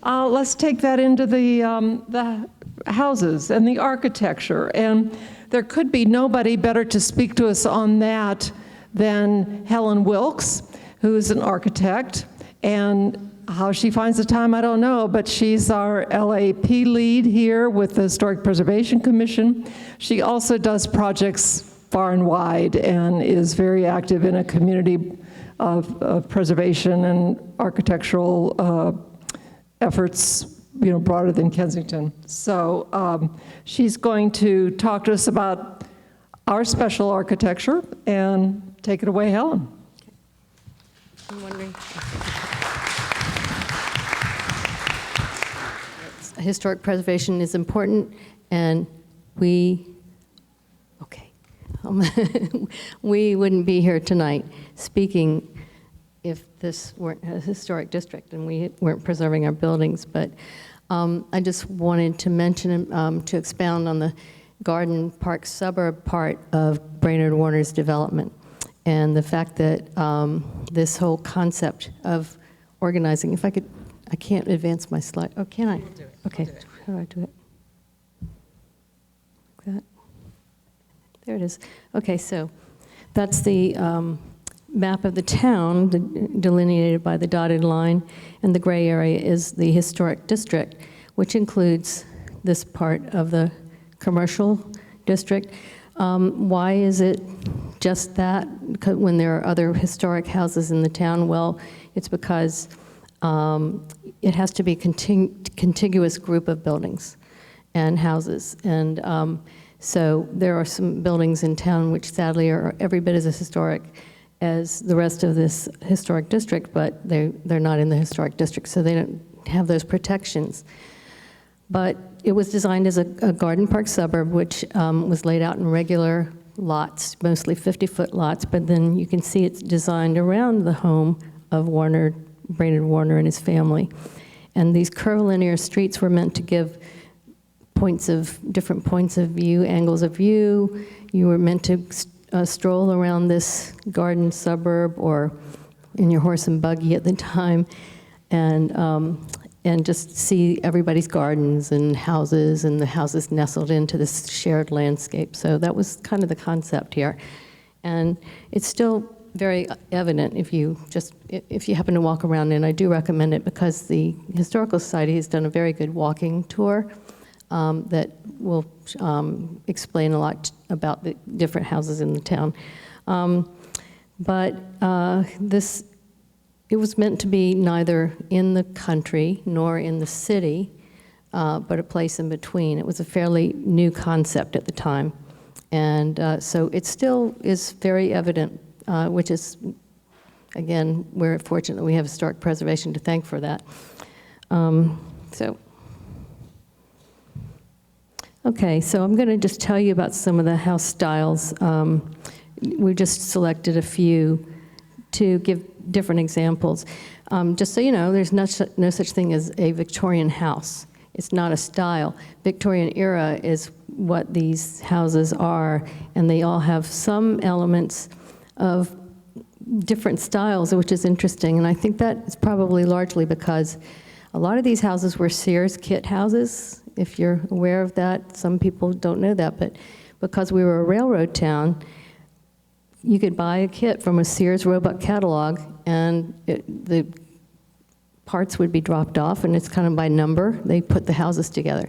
let's take that into the houses and the architecture. And there could be nobody better to speak to us on that than Helen Wilkes, who's an architect. And how she finds the time, I don't know, but she's our LAP lead here with the Historic Preservation Commission. She also does projects far and wide and is very active in a community of preservation and architectural efforts, you know, broader than Kensington. So she's going to talk to us about our special architecture, and take it away, Helen. I'm wondering. Historic preservation is important, and we wouldn't be here tonight speaking if this weren't a historic district and we weren't preserving our buildings. But I just wanted to mention, to expound on the garden park suburb part of Brainerd Warner's development, and the fact that this whole concept of organizing, if I could, I can't advance my slide. Oh, can I? Okay, how do I do it? Like that? There it is. Okay, so that's the map of the town delineated by the dotted line, and the gray area is the historic district, which includes this part of the commercial district. Why is it just that when there are other historic houses in the town? Well, it's because it has to be a contiguous group of buildings and houses. And so there are some buildings in town which sadly are every bit as historic as the rest of this historic district, but they're not in the historic district, so they don't have those protections. But it was designed as a garden park suburb, which was laid out in regular lots, mostly 50-foot lots, but then you can see it's designed around the home of Brainerd Warner and his family. And these curvilinear streets were meant to give different points of view, angles of view. You were meant to stroll around this garden suburb, or in your horse and buggy at the time, and just see everybody's gardens and the houses nestled into this shared landscape. So that was kind of the concept here. And it's still very evident if you happen to walk around, and I do recommend it because the Historical Society has done a very good walking tour that will explain a lot about the different houses in the town. It was meant to be neither in the country nor in the city, but a place in between. It was a fairly new concept at the time. And so it still is very evident, which is, again, we're fortunate that we have historic preservation to thank for that. Okay, so I'm going to just tell you about some of the house styles. We just selected a few to give different examples. Just so you know, there's no such thing as a Victorian house. It's not a style. Victorian era is what these houses are, and they all have some elements of different styles, which is interesting. And I think that is probably largely because a lot of these houses were Sears kit houses, if you're aware of that. Some people don't know that, but because we were a railroad town, you could buy a kit from a Sears Roebuck catalog, and the parts would be dropped off, and it's kind of by number. They put the houses together.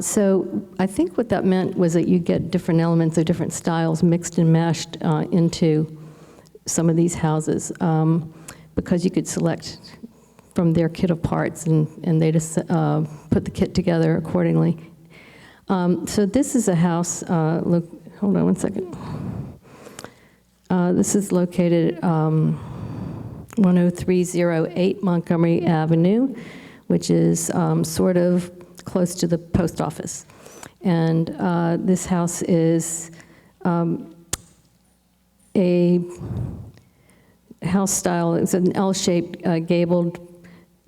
So I think what that meant was that you get different elements of different styles mixed and mashed into some of these houses, because you could select from their kit of parts, and they just put the kit together accordingly. So this is a house, look, hold on one second. This is located at 10308 Montgomery Avenue, which is sort of close to the post office. And this house is a house style. It's an L-shaped gabled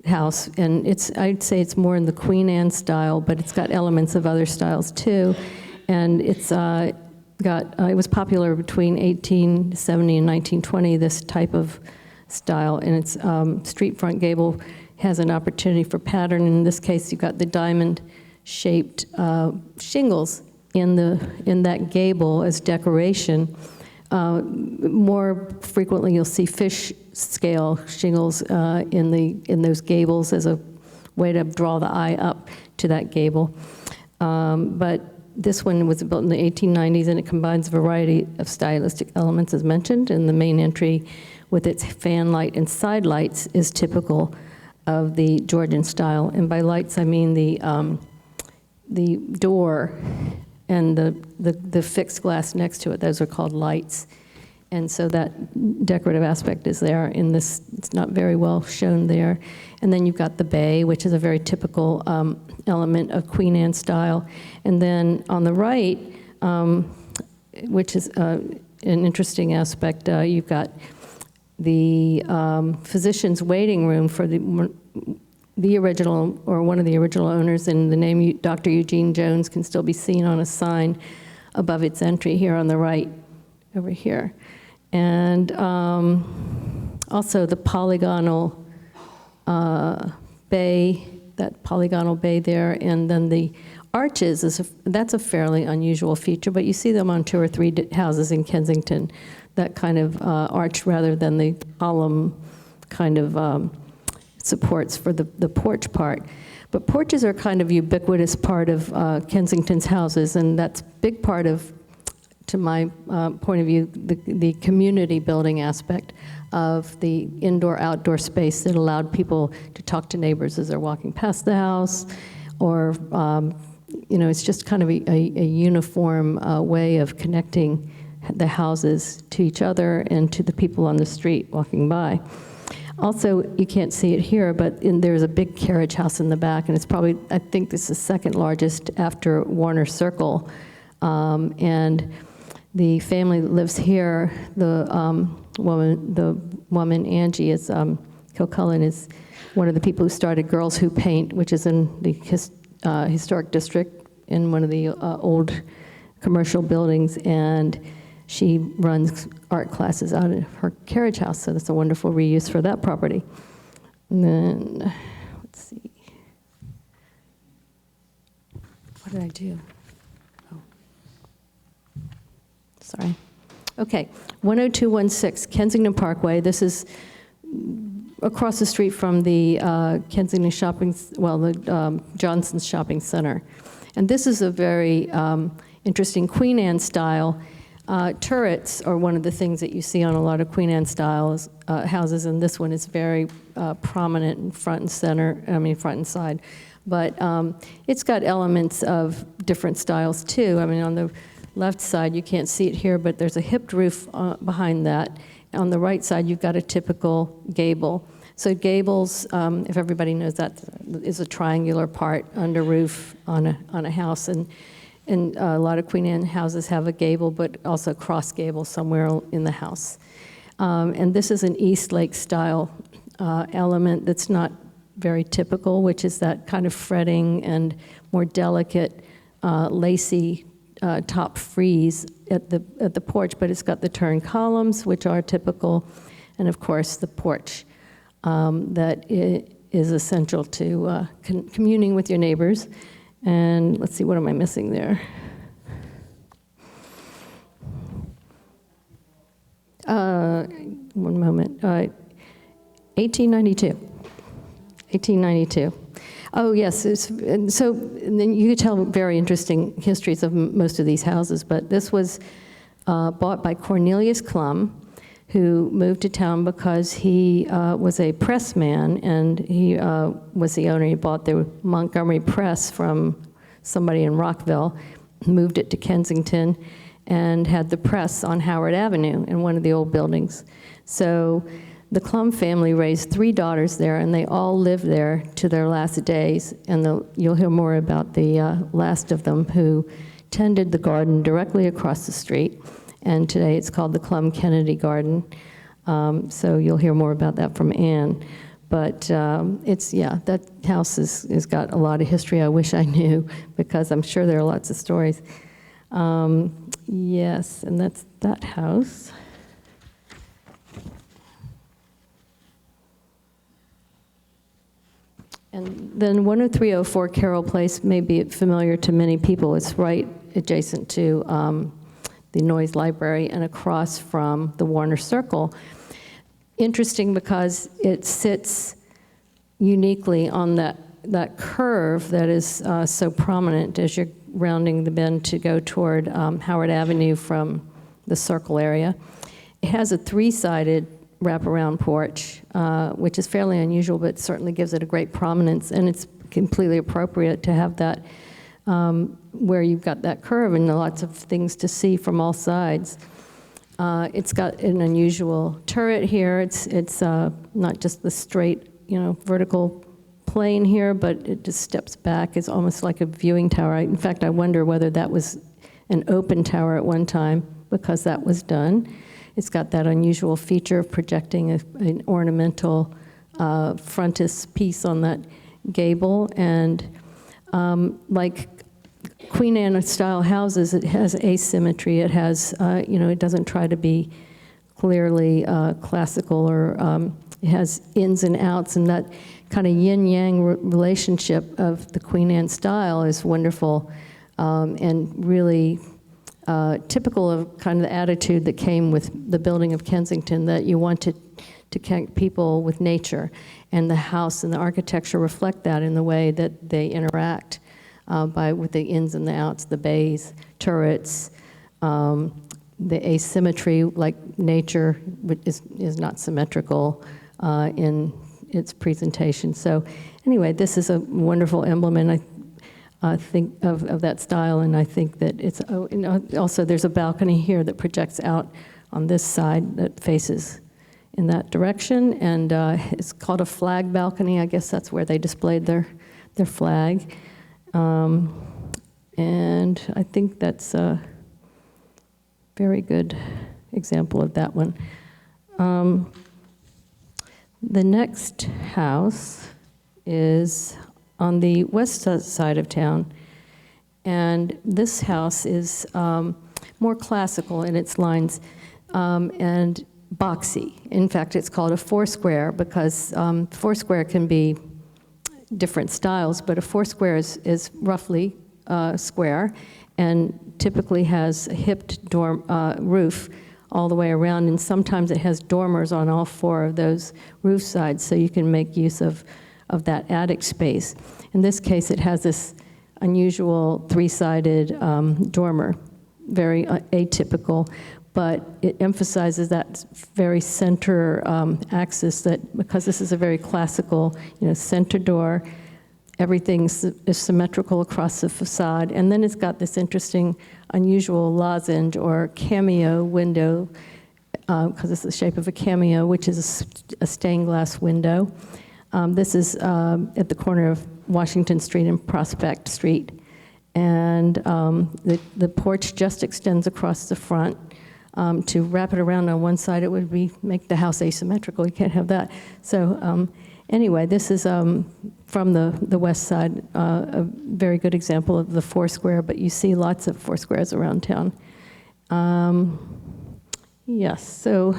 house, and I'd say it's more in the Queen Anne style, but it's got elements of other styles too. And it's it was popular between 1870 and 1920, this type of style, and its street front gable has an opportunity for pattern. In this case, you've got the diamond-shaped shingles in that gable as decoration. More frequently, you'll see fish scale shingles in those gables as a way to draw the eye up to that gable. But this one was built in the 1890s, and it combines a variety of stylistic elements, as mentioned, and the main entry with its fan light and side lights is typical of the Georgian style. And by lights, I mean the door and the fixed glass next to it. Those are called lights. And so that decorative aspect is there in this. It's not very well shown there. And then you've got the bay, which is a very typical element of Queen Anne style. And then on the right, which is an interesting aspect, you've got the physician's waiting room for the original, or one of the original owners, and the name Dr. Eugene Jones can still be seen on a sign above its entry here on the right, over here. And also the polygonal bay, that polygonal bay there, and then the arches, that's a fairly unusual feature, but you see them on 2 or 3 houses in Kensington, that kind of arch rather than the column kind of supports for the porch part. But porches are kind of ubiquitous part of Kensington's houses, and that's a big part of, to my point of view, the community building aspect of the indoor-outdoor space that allowed people to talk to neighbors as they're walking past the house, or it's just kind of a uniform way of connecting the houses to each other and to the people on the street walking by. Also, you can't see it here, but there's a big carriage house in the back, and it's probably, I think this is the second largest after Warner Circle. And the family that lives here, the woman Angie is, Kilcullen is one of the people who started Girls Who Paint, which is in the historic district in one of the old commercial buildings, and she runs art classes out of her carriage house, so that's a wonderful reuse for that property. And then, let's see. What did I do? Oh. Sorry. Okay, 10216 Kensington Parkway. This is across the street from the Kensington the Johnson's Shopping Center. And this is a very interesting Queen Anne style. Turrets are one of the things that you see on a lot of Queen Anne style houses, and this one is very prominent in front and center, front and side. But it's got elements of different styles too. On the left side, you can't see it here, but there's a hipped roof behind that. On the right side, you've got a typical gable. So gables, if everybody knows that, is a triangular part under roof on a house. And a lot of Queen Anne houses have a gable, but also a cross gable somewhere in the house. And this is an East Lake style element that's not very typical, which is that kind of fretting and more delicate, lacy top frieze at the porch, but it's got the turned columns, which are typical, and of course the porch that is essential to communing with your neighbors. And let's see, what am I missing there? One moment. 1892. Oh, yes. And then you could tell very interesting histories of most of these houses, but this was bought by Cornelius Clum, who moved to town because he was a pressman, and he was the owner. He bought the Montgomery Press from somebody in Rockville, moved it to Kensington, and had the press on Howard Avenue in one of the old buildings. So the Clum family raised 3 daughters there, and they all lived there to their last days. And you'll hear more about the last of them, who tended the garden directly across the street. And today it's called the Clum Kennedy Garden. So you'll hear more about that from Anne. But that house has got a lot of history I wish I knew, because I'm sure there are lots of stories. Yes, and that's that house. And then 10304 Carroll Place may be familiar to many people. It's right adjacent to the Noyes Library and across from the Warner Circle. Interesting because it sits uniquely on that curve that is so prominent as you're rounding the bend to go toward Howard Avenue from the Circle area. It has a three-sided wraparound porch, which is fairly unusual, but certainly gives it a great prominence, and it's completely appropriate to have that where you've got that curve and lots of things to see from all sides. It's got an unusual turret here. It's not just the straight, vertical plane here, but it just steps back. It's almost like a viewing tower. In fact, I wonder whether that was an open tower at one time, because that was done. It's got that unusual feature of projecting an ornamental frontis piece on that gable. And like Queen Anne style houses, it has asymmetry. It has, it doesn't try to be clearly classical, or it has ins and outs, and that kind of yin-yang relationship of the Queen Anne style is wonderful, and really typical of kind of the attitude that came with the building of Kensington, that you wanted to connect people with nature, and the house and the architecture reflect that in the way that they interact with the ins and the outs, the bays, turrets, the asymmetry, like nature is not symmetrical in its presentation. So anyway, this is a wonderful emblem, and I think of that style, and I think that it's, also there's a balcony here that projects out on this side that faces in that direction, and it's called a flag balcony. I guess that's where they displayed their flag. And I think that's a very good example of that one. The next house is on the west side of town, and this house is more classical in its lines and boxy. In fact, it's called a four-square because four-square can be different styles, but a four-square is roughly square and typically has a hipped roof all the way around, and sometimes it has dormers on all four of those roof sides, so you can make use of that attic space. In this case, it has this unusual three-sided dormer, very atypical, but it emphasizes that very center axis, that because this is a very classical, center door, everything is symmetrical across the facade, and then it's got this interesting, unusual lozenge or cameo window, because it's the shape of a cameo, which is a stained glass window. This is at the corner of Washington Street and Prospect Street, and the porch just extends across the front. To wrap it around on one side, it would make the house asymmetrical. You can't have that. So anyway, this is from the west side, a very good example of the four-square, but you see lots of four-squares around town. Yes, so,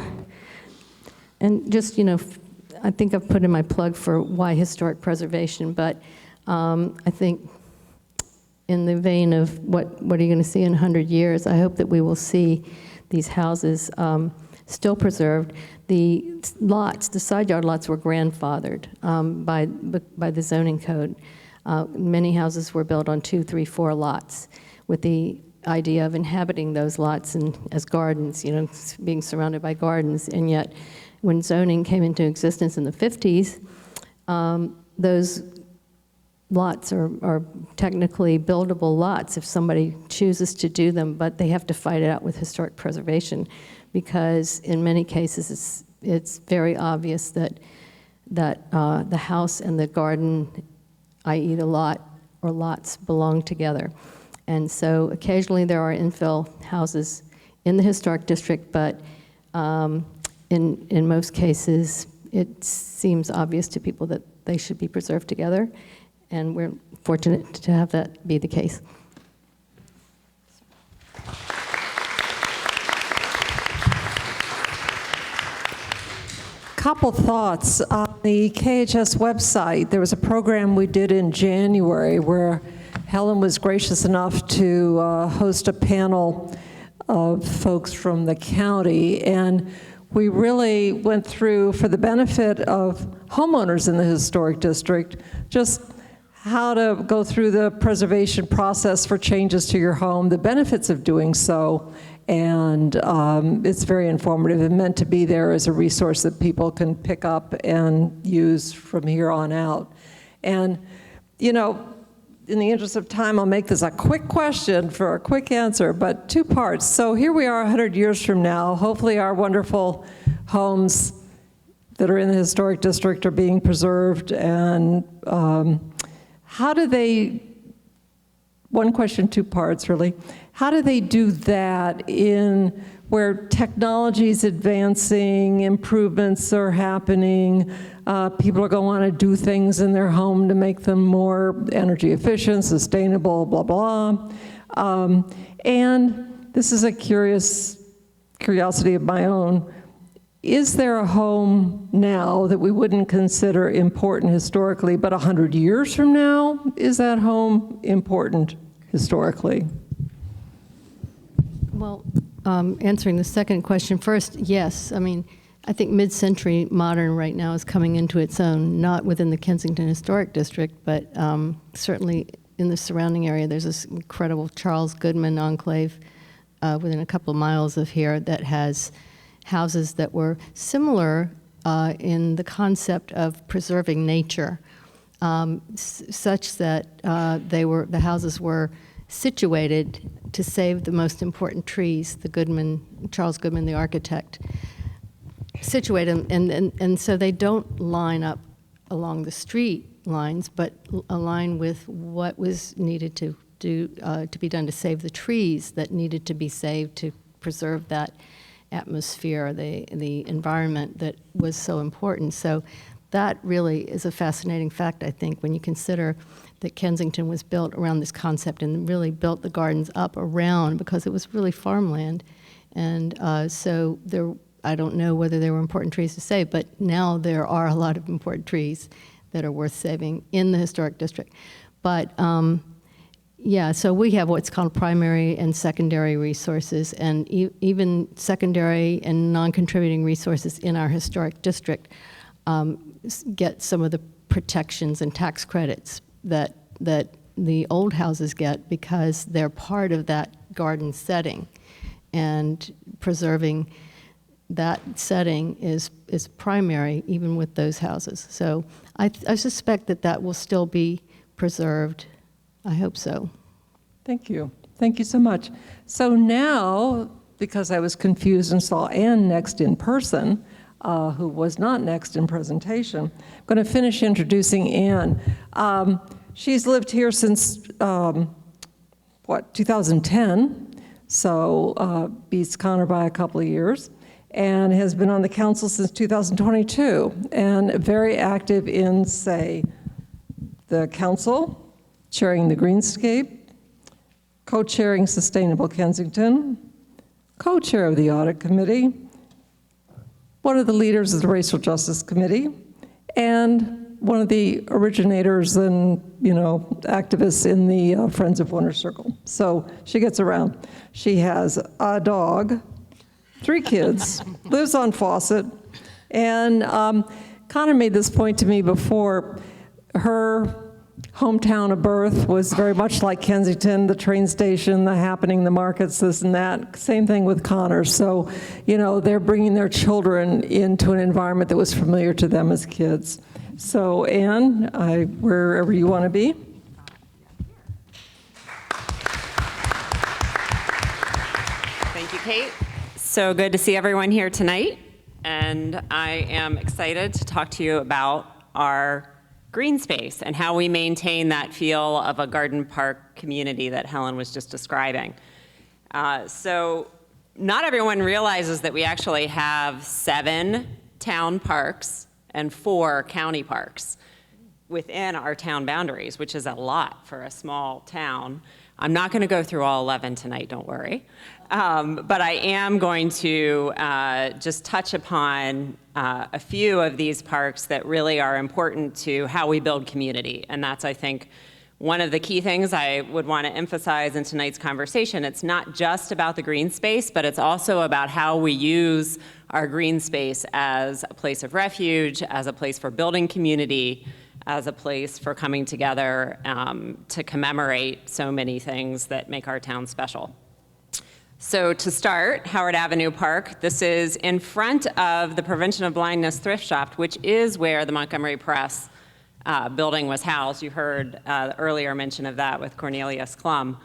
and just, I think I've put in my plug for why historic preservation, but I think in the vein of what are you going to see in 100 years, I hope that we will see these houses still preserved. The lots, the side yard lots, were grandfathered by the zoning code. Many houses were built on 2, 3, 4 lots with the idea of inhabiting those lots as gardens, being surrounded by gardens. And yet, when zoning came into existence in the 50s, those lots are technically buildable lots if somebody chooses to do them, but they have to fight it out with historic preservation, because in many cases it's very obvious that the house and the garden, i.e. the lot or lots, belong together. And so occasionally there are infill houses in the historic district, but in most cases it seems obvious to people that they should be preserved together. And we're fortunate to have that be the case. Couple thoughts. On the KHS website, there was a program we did in January where Helen was gracious enough to host a panel of folks from the county, and we really went through, for the benefit of homeowners in the historic district, just how to go through the preservation process for changes to your home, the benefits of doing so, and it's very informative and meant to be there as a resource that people can pick up and use from here on out. And, you know, in the interest of time, I'll make this a quick question for a quick answer, but two parts. So here we are 100 years from now. Hopefully our wonderful homes that are in the historic district are being preserved, and how do they, one question, two parts really, how do they do that in where technology is advancing, improvements are happening, people are going to want to do things in their home to make them more energy efficient, sustainable, blah, blah. And this is a curiosity of my own. Is there a home now that we wouldn't consider important historically, but 100 years from now, is that home important historically? Well, answering the second question first, yes. I mean, I think mid-century modern right now is coming into its own, not within the Kensington Historic District, but certainly in the surrounding area. There's this incredible Charles Goodman enclave within a couple of miles of here that has houses that were similar in the concept of preserving nature, such that the houses were situated to save the most important trees. Charles Goodman, the architect, situated them, and so they don't line up along the street lines, but align with what was needed to be done to save the trees that needed to be saved to preserve that atmosphere, the environment that was so important. So that really is a fascinating fact, I think, when you consider that Kensington was built around this concept and really built the gardens up around, because it was really farmland. And so I don't know whether there were important trees to save, but now there are a lot of important trees that are worth saving in the historic district. But yeah, so we have what's called primary and secondary resources, and even secondary and non-contributing resources in our historic district get some of the protections and tax credits that the old houses get because they're part of that garden setting, and preserving that setting is primary even with those houses. So I suspect that will still be preserved. I hope so. Thank you. Thank you so much. So now, because I was confused and saw Ann next in person, who was not next in presentation, I'm going to finish introducing Ann. She's lived here since, 2010, so beats Connor by a couple of years, and has been on the council since 2022, and very active in, say, the council, chairing the Greenscape, co-chairing Sustainable Kensington, co-chair of the Audit Committee, one of the leaders of the Racial Justice Committee, and one of the originators and, activists in the Friends of Winter Circle. So she gets around. She has a dog, 3 kids, lives on Fawcett, and Connor made this point to me before. Her hometown of birth was very much like Kensington, the train station, the happening, the markets, this and that. Same thing with Connor. So, they're bringing their children into an environment that was familiar to them as kids. So, Ann, wherever you want to be. Thank you, Kate. So good to see everyone here tonight. And I am excited to talk to you about our green space and how we maintain that feel of a garden park community that Helen was just describing. So not everyone realizes that we actually have 7 town parks and 4 county parks within our town boundaries, which is a lot for a small town. I'm not going to go through all 11 tonight, don't worry. But I am going to just touch upon a few of these parks that really are important to how we build community. And that's, I think, one of the key things I would want to emphasize in tonight's conversation. It's not just about the green space, but it's also about how we use our green space as a place of refuge, as a place for building community, as a place for coming together to commemorate so many things that make our town special. So to start, Howard Avenue Park, this is in front of the Prevention of Blindness Thrift Shop, which is where the Montgomery Press building was housed. You heard earlier mention of that with Cornelius Klum.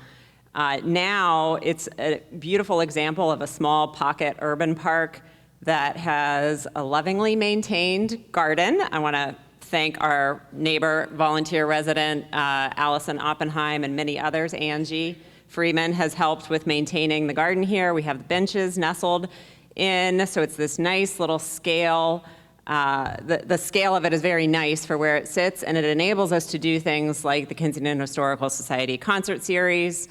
Now it's a beautiful example of a small pocket urban park that has a lovingly maintained garden. I want to thank our neighbor, volunteer resident, Allison Oppenheim, and many others. Angie Freeman has helped with maintaining the garden here. We have the benches nestled in, so it's this nice little scale. The scale of it is very nice for where it sits, and it enables us to do things like the Kensington Historical Society concert series.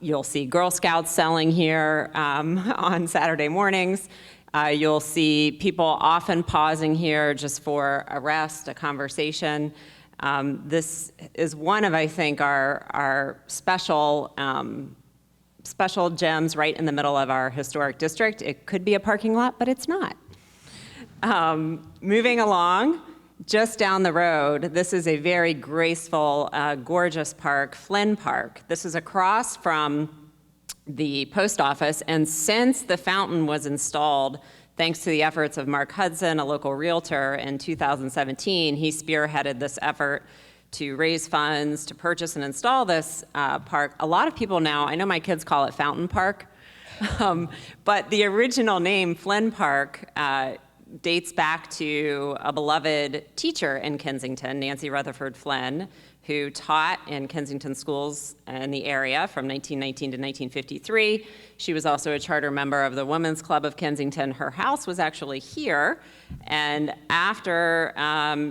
You'll see Girl Scouts selling here on Saturday mornings. You'll see people often pausing here just for a rest, a conversation. This is one of, I think, our special gems right in the middle of our historic district. It could be a parking lot, but it's not. Moving along, just down the road, this is a very graceful, gorgeous park, Flynn Park. This is across from the post office, and since the fountain was installed, thanks to the efforts of Mark Hudson, a local realtor, in 2017, he spearheaded this effort to raise funds to purchase and install this park. A lot of people now, I know my kids call it Fountain Park, but the original name, Flynn Park, dates back to a beloved teacher in Kensington, Nancy Rutherford Flynn, who taught in Kensington schools in the area from 1919 to 1953. She was also a charter member of the Women's Club of Kensington. Her house was actually here, and after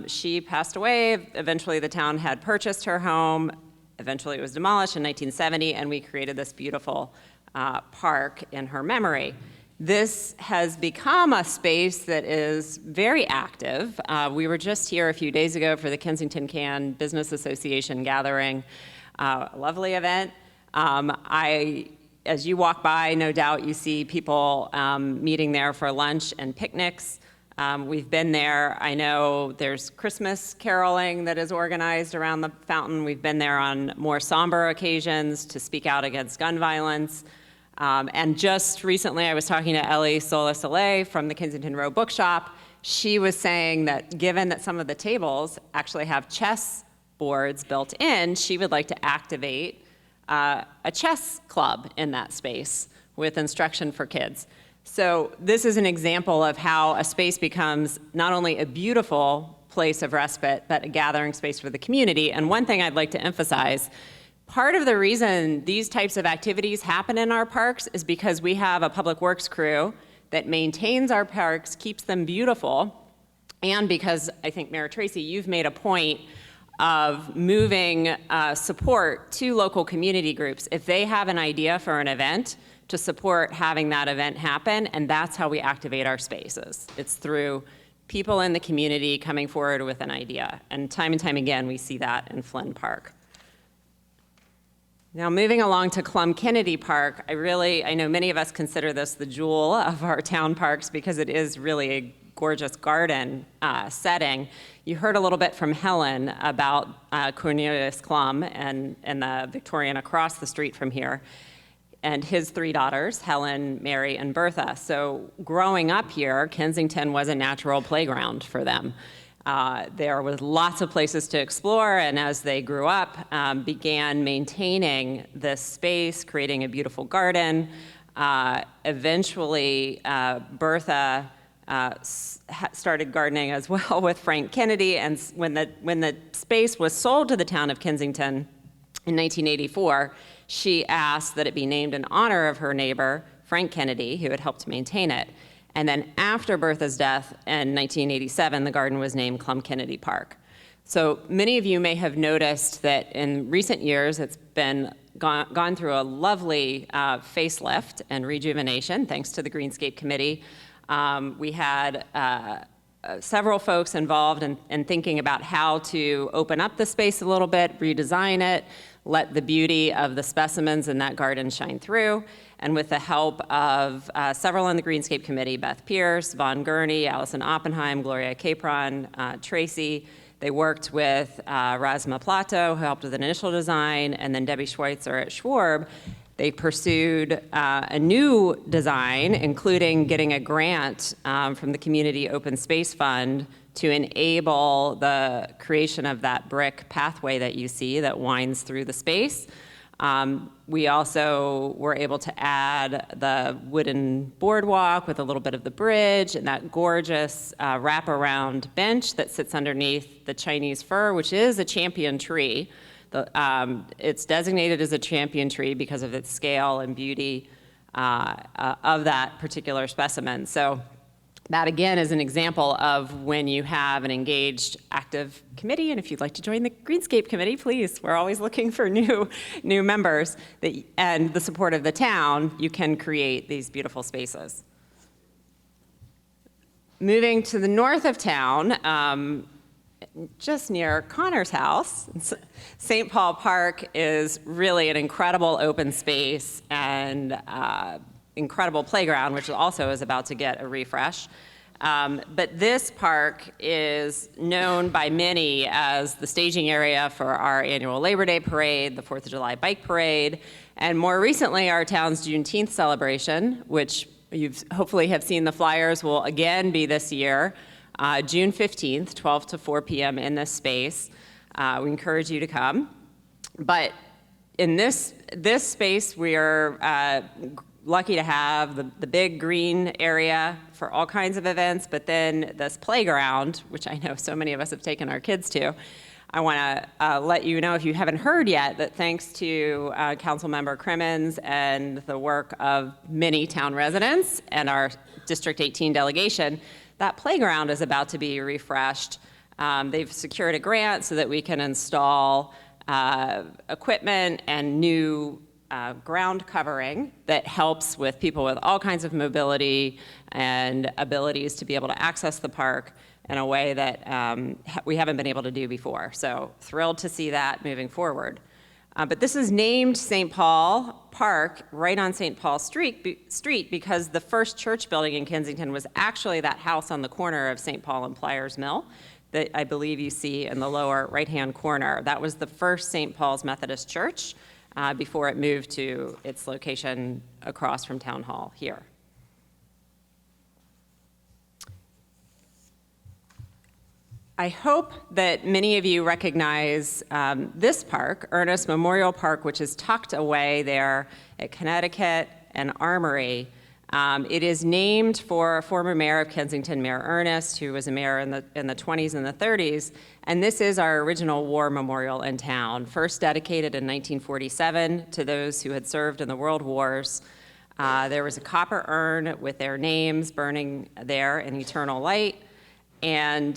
she passed away, eventually the town had purchased her home. Eventually it was demolished in 1970, and we created this beautiful park in her memory. This has become a space that is very active. We were just here a few days ago for the Kensington Can Business Association gathering, a lovely event. As you walk by, no doubt you see people meeting there for lunch and picnics. We've been there. I know there's Christmas caroling that is organized around the fountain. We've been there on more somber occasions to speak out against gun violence. And just recently, I was talking to Ellie Sola-Soleil from the Kensington Row Bookshop. She was saying that given that some of the tables actually have chess boards built in, she would like to activate a chess club in that space with instruction for kids. So this is an example of how a space becomes not only a beautiful place of respite, but a gathering space for the community. And one thing I'd like to emphasize, part of the reason these types of activities happen in our parks is because we have a public works crew that maintains our parks, keeps them beautiful, and because I think, Mayor Tracy, you've made a point of moving support to local community groups. If they have an idea for an event, to support having that event happen, and that's how we activate our spaces. It's through people in the community coming forward with an idea, and time again, we see that in Flynn Park. Now, moving along to Klum Kennedy Park, I know many of us consider this the jewel of our town parks because it is really a gorgeous garden setting. You heard a little bit from Helen about Cornelius Klum and the Victorian across the street from here, and his three daughters, Helen, Mary, and Bertha. So growing up here, Kensington was a natural playground for them. There was lots of places to explore, and as they grew up, began maintaining this space, creating a beautiful garden. Eventually, Bertha started gardening as well with Frank Kennedy, and when the space was sold to the town of Kensington in 1984, she asked that it be named in honor of her neighbor, Frank Kennedy, who had helped maintain it. And then after Bertha's death in 1987, the garden was named Klum Kennedy Park. So many of you may have noticed that in recent years, it's been gone through a lovely facelift and rejuvenation, thanks to the Greenscape Committee. We had several folks involved in thinking about how to open up the space a little bit, redesign it, let the beauty of the specimens in that garden shine through. And with the help of several on the Greenscape Committee, Beth Pierce, Vaughn Gurney, Allison Oppenheim, Gloria Capron, Tracy, they worked with Razma Plato, who helped with an initial design, and then Debbie Schweitzer at Schwab. They pursued a new design, including getting a grant from the Community Open Space Fund to enable the creation of that brick pathway that you see that winds through the space. We also were able to add the wooden boardwalk with a little bit of the bridge and that gorgeous wraparound bench that sits underneath the Chinese fir, which is a champion tree. It's designated as a champion tree because of its scale and beauty of that particular specimen. So that, again, is an example of when you have an engaged, active committee, and if you'd like to join the Greenscape Committee, please. We're always looking for new members, and the support of the town, you can create these beautiful spaces. Moving to the north of town, just near Connor's house, St. Paul Park is really an incredible open space and incredible playground, which also is about to get a refresh. But this park is known by many as the staging area for our annual Labor Day Parade, the 4th of July Bike Parade, and more recently our town's Juneteenth celebration, which you hopefully have seen the flyers, will again be this year, June 15th, 12 to 4 p.m. in this space. We encourage you to come. But in this space, we are lucky to have the big green area for all kinds of events, but then this playground, which I know so many of us have taken our kids to. I want to let you know, if you haven't heard yet, that thanks to Councilmember Crimmins and the work of many town residents and our District 18 delegation, that playground is about to be refreshed. They've secured a grant so that we can install equipment and new ground covering that helps with people with all kinds of mobility and abilities to be able to access the park in a way that we haven't been able to do before. So thrilled to see that moving forward. But this is named St. Paul Park right on St. Paul Street because the first church building in Kensington was actually that house on the corner of St. Paul and Pliers Mill that I believe you see in the lower right-hand corner. That was the first St. Paul's Methodist Church before it moved to its location across from Town Hall here. I hope that many of you recognize this park, Ernest Memorial Park, which is tucked away there at Connecticut and Armory. It is named for a former mayor of Kensington, Mayor Ernest, who was a mayor in the 20s and the 30s. And this is our original war memorial in town, first dedicated in 1947 to those who had served in the World Wars. There was a copper urn with their names burning there in eternal light. And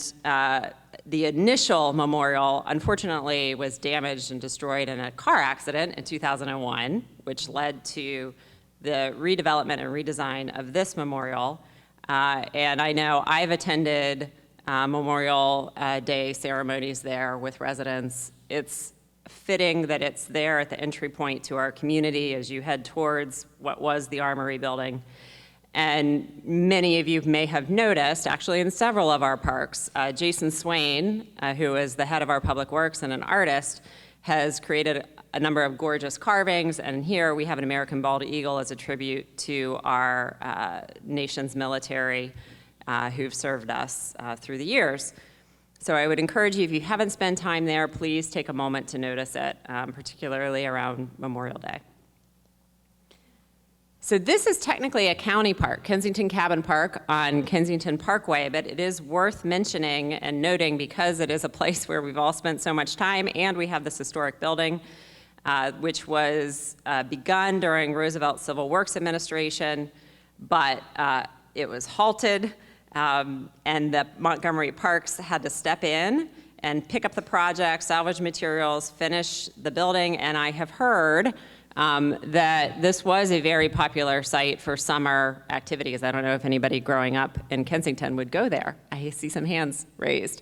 the initial memorial, unfortunately, was damaged and destroyed in a car accident in 2001, which led to the redevelopment and redesign of this memorial. And I know I've attended Memorial Day ceremonies there with residents. It's fitting that it's there at the entry point to our community as you head towards what was the Armory building. And many of you may have noticed, actually in several of our parks, Jason Swain, who is the head of our public works and an artist, has created a number of gorgeous carvings. And here we have an American bald eagle as a tribute to our nation's military who've served us through the years. So I would encourage you, if you haven't spent time there, please take a moment to notice it, particularly around Memorial Day. So this is technically a county park, Kensington Cabin Park on Kensington Parkway, but it is worth mentioning and noting because it is a place where we've all spent so much time, and we have this historic building, which was begun during Roosevelt's Civil Works Administration, but it was halted, and the Montgomery Parks had to step in and pick up the project, salvage materials, finish the building, and I have heard that this was a very popular site for summer activities. I don't know if anybody growing up in Kensington would go there. I see some hands raised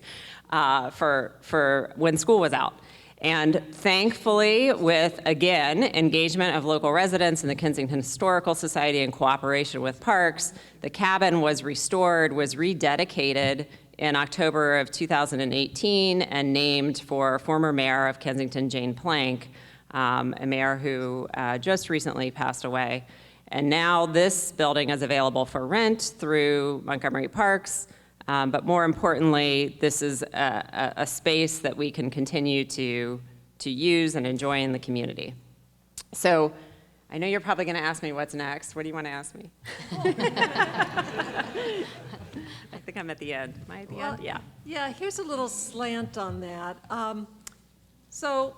for when school was out. And thankfully, with, again, engagement of local residents and the Kensington Historical Society in cooperation with Parks, the cabin was restored, was rededicated in October of 2018 and named for former mayor of Kensington, Jane Plank, a mayor who just recently passed away. And now this building is available for rent through Montgomery Parks. But more importantly, this is a space that we can continue to use and enjoy in the community. So I know you're probably going to ask me what's next. What do you want to ask me? I think I'm at the end. Am I at the end? Yeah. Yeah, here's a little slant on that. So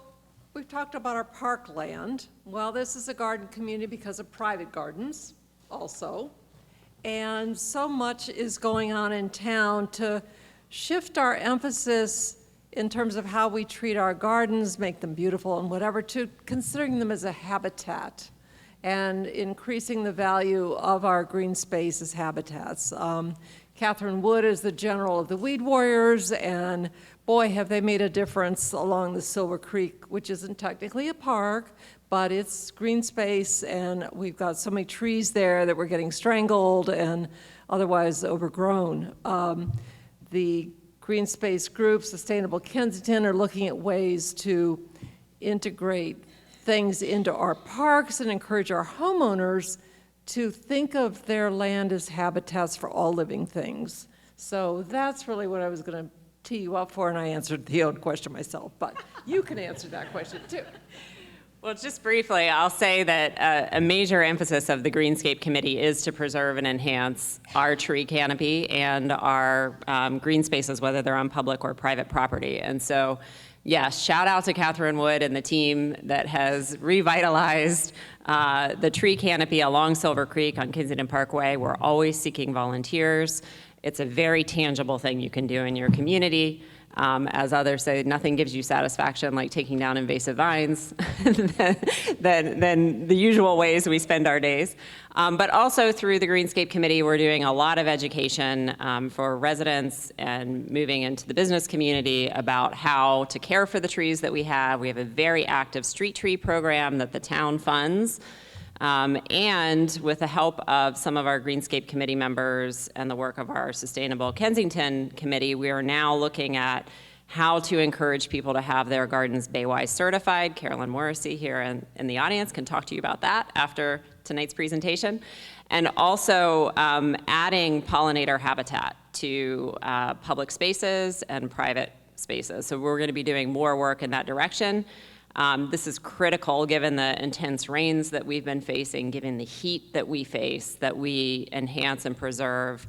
we've talked about our parkland. Well, this is a garden community because of private gardens also. And so much is going on in town to shift our emphasis in terms of how we treat our gardens, make them beautiful and whatever, to considering them as a habitat and increasing the value of our green space as habitats. Catherine Wood is the general of the Weed Warriors, and boy, have they made a difference along the Silver Creek, which isn't technically a park, but it's green space, and we've got so many trees there that we're getting strangled and otherwise overgrown. The green space group, Sustainable Kensington, are looking at ways to integrate things into our parks and encourage our homeowners to think of their land as habitats for all living things. So that's really what I was going to tee you up for, and I answered the own question myself, but you can answer that question too. Well, just briefly, I'll say that a major emphasis of the Greenscape Committee is to preserve and enhance our tree canopy and our green spaces, whether they're on public or private property. And so, yes, shout out to Catherine Wood and the team that has revitalized the tree canopy along Silver Creek on Kensington Parkway. We're always seeking volunteers. It's a very tangible thing you can do in your community. As others say, nothing gives you satisfaction like taking down invasive vines than the usual ways we spend our days. But also through the Greenscape Committee, we're doing a lot of education for residents and moving into the business community about how to care for the trees that we have. We have a very active street tree program that the town funds. And with the help of some of our Greenscape Committee members and the work of our Sustainable Kensington Committee, we are now looking at how to encourage people to have their gardens Baywise certified. Carolyn Morrissey here in the audience can talk to you about that after tonight's presentation. And also adding pollinator habitat to public spaces and private spaces. So we're going to be doing more work in that direction. This is critical given the intense rains that we've been facing, given the heat that we face, that we enhance and preserve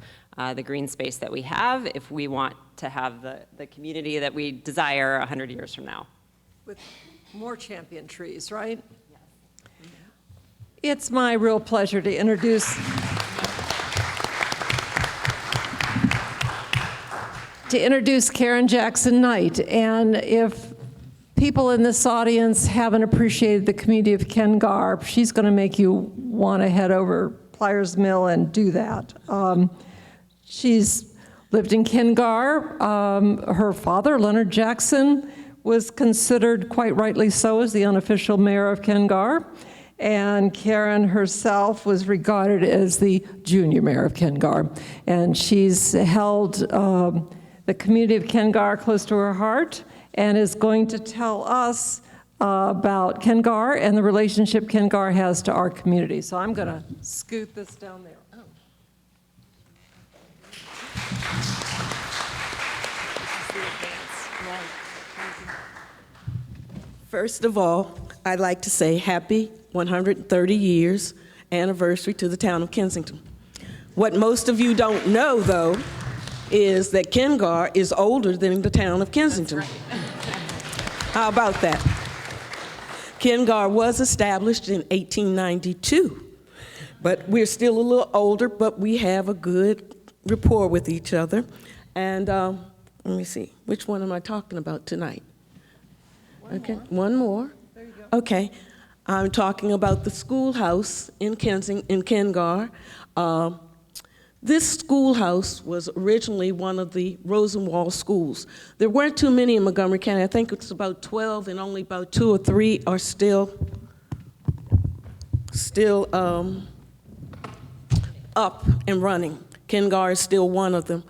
the green space that we have if we want to have the community that we desire 100 years from now. With more champion trees, right? Yes. It's my real pleasure to introduce Karen Jackson Knight. And if people in this audience haven't appreciated the community of Kengar, she's going to make you want to head over Pliers Mill and do that. She's lived in Kengar. Her father, Leonard Jackson, was considered, quite rightly so, as the unofficial mayor of Kengar. And Karen herself was regarded as the junior mayor of Kengar. And she's held the community of Kengar close to her heart, and is going to tell us about Kengar and the relationship Kengar has to our community. So I'm going to scoot this down there. Oh. First of all, I'd like to say happy 130 years anniversary to the town of Kensington. What most of you don't know, though, is that Kengar is older than the town of Kensington. That's right. How about that? Kengar was established in 1892, but we're still a little older, but we have a good rapport with each other. And let me see, which one am I talking about tonight? One more. There you go. Okay. I'm talking about the schoolhouse in Kengar. This schoolhouse was originally one of the Rosenwald schools. There weren't too many in Montgomery County. I think it's about 12, and only about 2 or 3 are still up and running. Kengar is still one of them.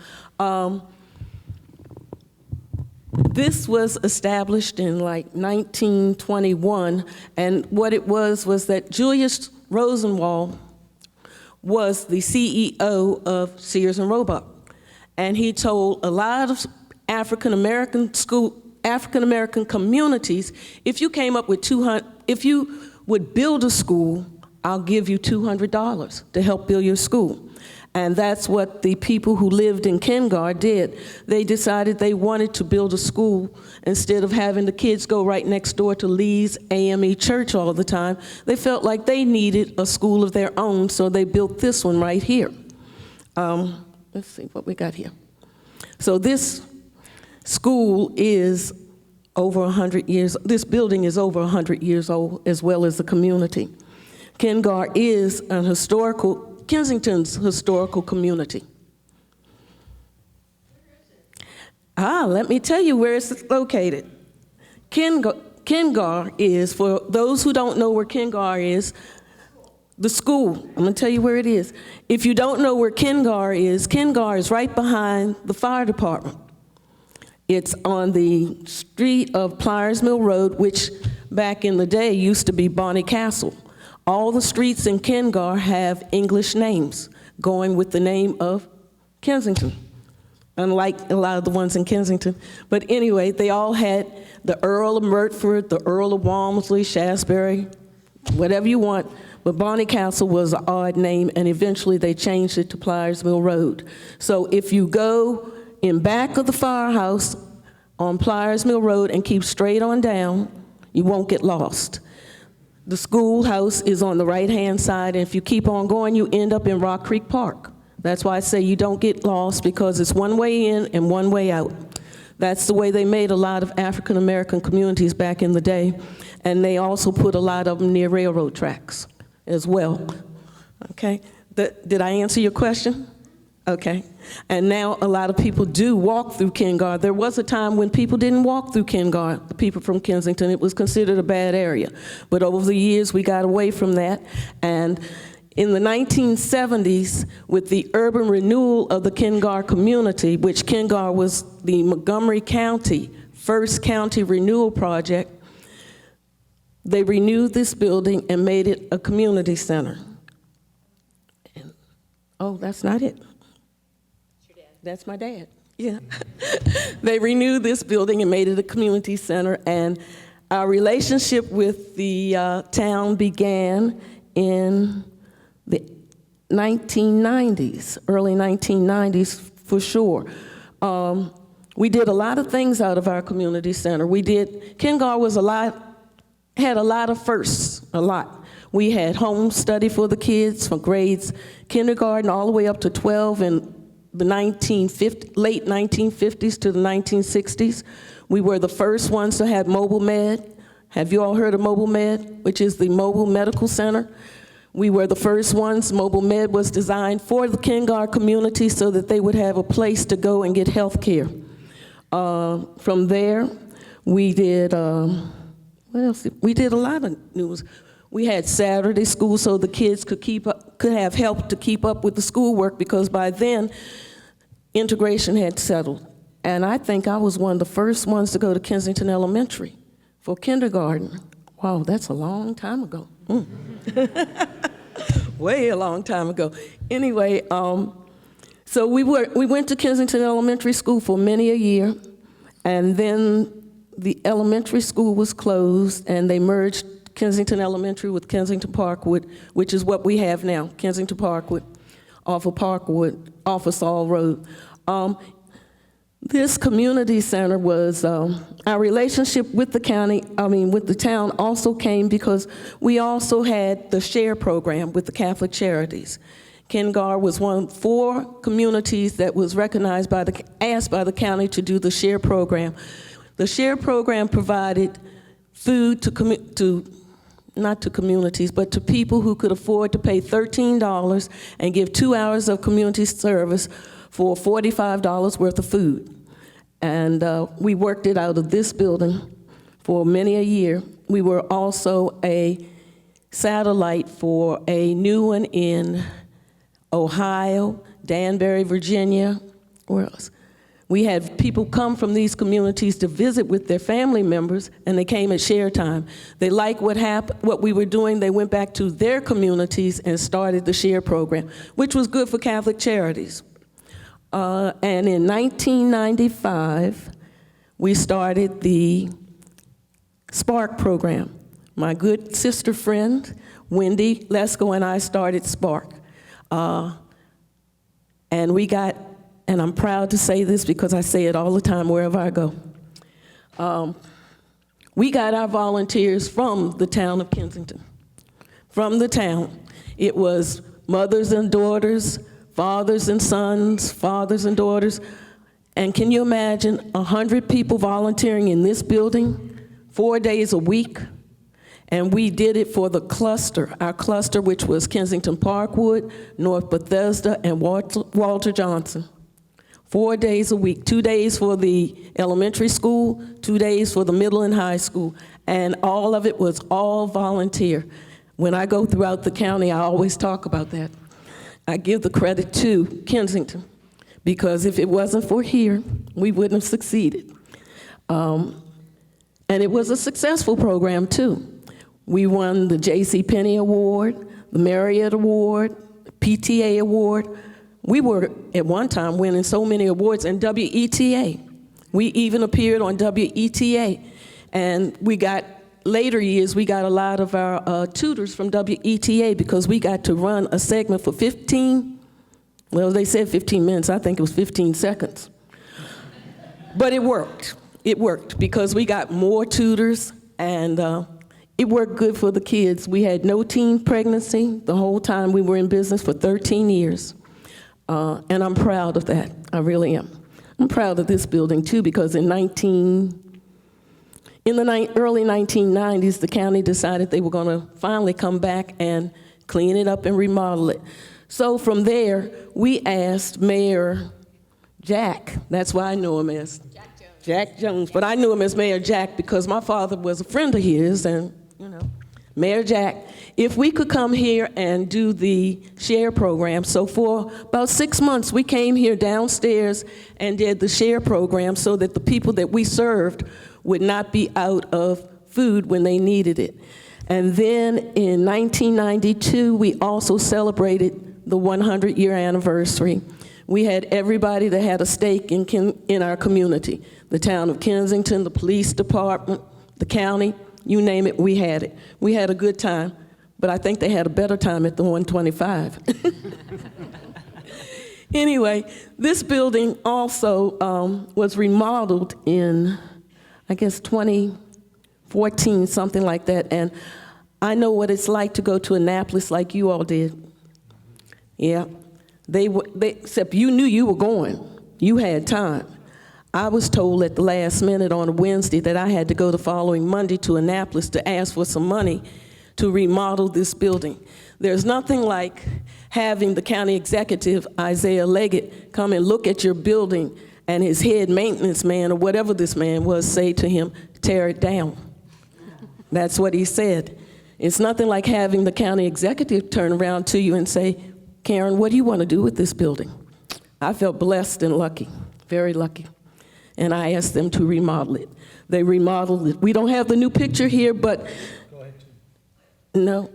This was established in like 1921, and what it was that Julius Rosenwald was the CEO of Sears and Roebuck, and he told a lot of African American communities, if you came up with if you would build a school, I'll give you $200 to help build your school. And that's what the people who lived in Kengar did. They decided they wanted to build a school instead of having the kids go right next door to Lee's AME Church all the time. They felt like they needed a school of their own, so they built this one right here. Let's see what we got here. So this school is over 100 years, this building is over 100 years old, as well as the community. Kengar is Kensington's historical community. Let me tell you where it's located. Kengar is, for those who don't know where Kengar is, the school. I'm going to tell you where it is. If you don't know where Kengar is right behind the fire department. It's on the street of Pliers Mill Road, which back in the day used to be Bonnie Castle. All the streets in Kengar have English names going with the name of Kensington, unlike a lot of the ones in Kensington. But anyway, they all had the Earl of Mertford, the Earl of Walmesley, Shaftesbury, whatever you want. But Bonnie Castle was an odd name, and eventually they changed it to Pliers Mill Road. So if you go in back of the firehouse on Pliers Mill Road and keep straight on down, you won't get lost. The schoolhouse is on the right-hand side, and if you keep on going, you end up in Rock Creek Park. That's why I say you don't get lost, because it's one way in and one way out. That's the way they made a lot of African-American communities back in the day, and they also put a lot of them near railroad tracks as well. Okay, did I answer your question? Okay, and now a lot of people do walk through Kengar. There was a time when people didn't walk through Kengar, the people from Kensington. It was considered a bad area. But over the years, we got away from that. And in the 1970s, with the urban renewal of the Kengar community, which Kengar was the Montgomery County first county renewal project, they renewed this building and made it a community center. And, oh, that's not it. That's my dad. Yeah. They renewed this building and made it a community center, and our relationship with the town began in the 1990s, early 1990s for sure. We did a lot of things out of our community center. Kengar had a lot of firsts, a lot. We had home study for the kids from grades kindergarten all the way up to 12 and the late 1950s to the 1960s. We were the first ones to have mobile med. Have you all heard of mobile med, which is the mobile medical center? We were the first ones. Mobile med was designed for the Kengar community so that they would have a place to go and get health care. From there, we did, what else? We did a lot of news. We had Saturday school so the kids could have help to keep up with the schoolwork, because by then, integration had settled. And I think I was one of the first ones to go to Kensington Elementary for kindergarten. Wow, that's a long time ago. Way a long time ago. Anyway, so we went to Kensington Elementary School for many a year, and then the elementary school was closed, and they merged Kensington Elementary with Kensington Parkwood, which is what we have now, Kensington Parkwood, off of Saul Road. This community center was, our relationship with the town also came because we also had the SHARE program with the Catholic Charities. Kengar was one of 4 communities that was recognized asked by the county to do the SHARE program. The SHARE program provided food to not to communities, but to people who could afford to pay $13 and give 2 hours of community service for $45 worth of food. And we worked it out of this building for many a year. We were also a satellite for a new one in Ohio, Danbury, Virginia. Where else? We had people come from these communities to visit with their family members, and they came at share time. They liked what we were doing. They went back to their communities and started the share program, which was good for Catholic Charities. And in 1995, we started the Spark program. My good sister friend, Wendy Lesko, and I started Spark. And we got, and I'm proud to say this because I say it all the time wherever I go. We got our volunteers from the town of Kensington. From the town. It was mothers and daughters, fathers and sons, fathers and daughters. And can you imagine 100 people volunteering in this building 4 days a week? And we did it for the cluster, our cluster, which was Kensington Parkwood, North Bethesda, and Walter Johnson. 4 days a week, 2 days for the elementary school, 2 days for the middle and high school, and all of it was all volunteer. When I go throughout the county, I always talk about that. I give the credit to Kensington, because if it wasn't for here, we wouldn't have succeeded. And it was a successful program, too. We won the J.C. Penney Award, the Marriott Award, PTA Award. We were, at one time, winning so many awards, and WETA. We even appeared on WETA. And we got, later years, we got a lot of our tutors from WETA because we got to run a segment for 15, well, they said 15 minutes. I think it was 15 seconds. But it worked. It worked because we got more tutors, and it worked good for the kids. We had no teen pregnancy the whole time we were in business for 13 years. And I'm proud of that. I really am. I'm proud of this building, too, because in the early 1990s, the county decided they were going to finally come back and clean it up and remodel it. So from there, we asked Mayor Jack, that's why I knew him as Jack Jones, but I knew him as Mayor Jack because my father was a friend of his, and Mayor Jack, if we could come here and do the share program. So for about 6 months, we came here downstairs and did the share program so that the people that we served would not be out of food when they needed it. And then in 1992, we also celebrated the 100-year anniversary. We had everybody that had a stake in our community. The town of Kensington, the police department, the county, you name it, we had it. We had a good time, but I think they had a better time at the 125. Anyway, this building also was remodeled in, I guess, 2014, something like that, and I know what it's like to go to Annapolis like you all did. Yeah, except you knew you were going. You had time. I was told at the last minute on a Wednesday that I had to go the following Monday to Annapolis to ask for some money to remodel this building. There's nothing like having the county executive, Isaiah Leggett, come and look at your building and his head maintenance man, or whatever this man was, say to him, tear it down. That's what he said. It's nothing like having the county executive turn around to you and say, Karen, what do you want to do with this building? I felt blessed and lucky, very lucky. And I asked them to remodel it. They remodeled it. We don't have the new picture here, but go ahead. No.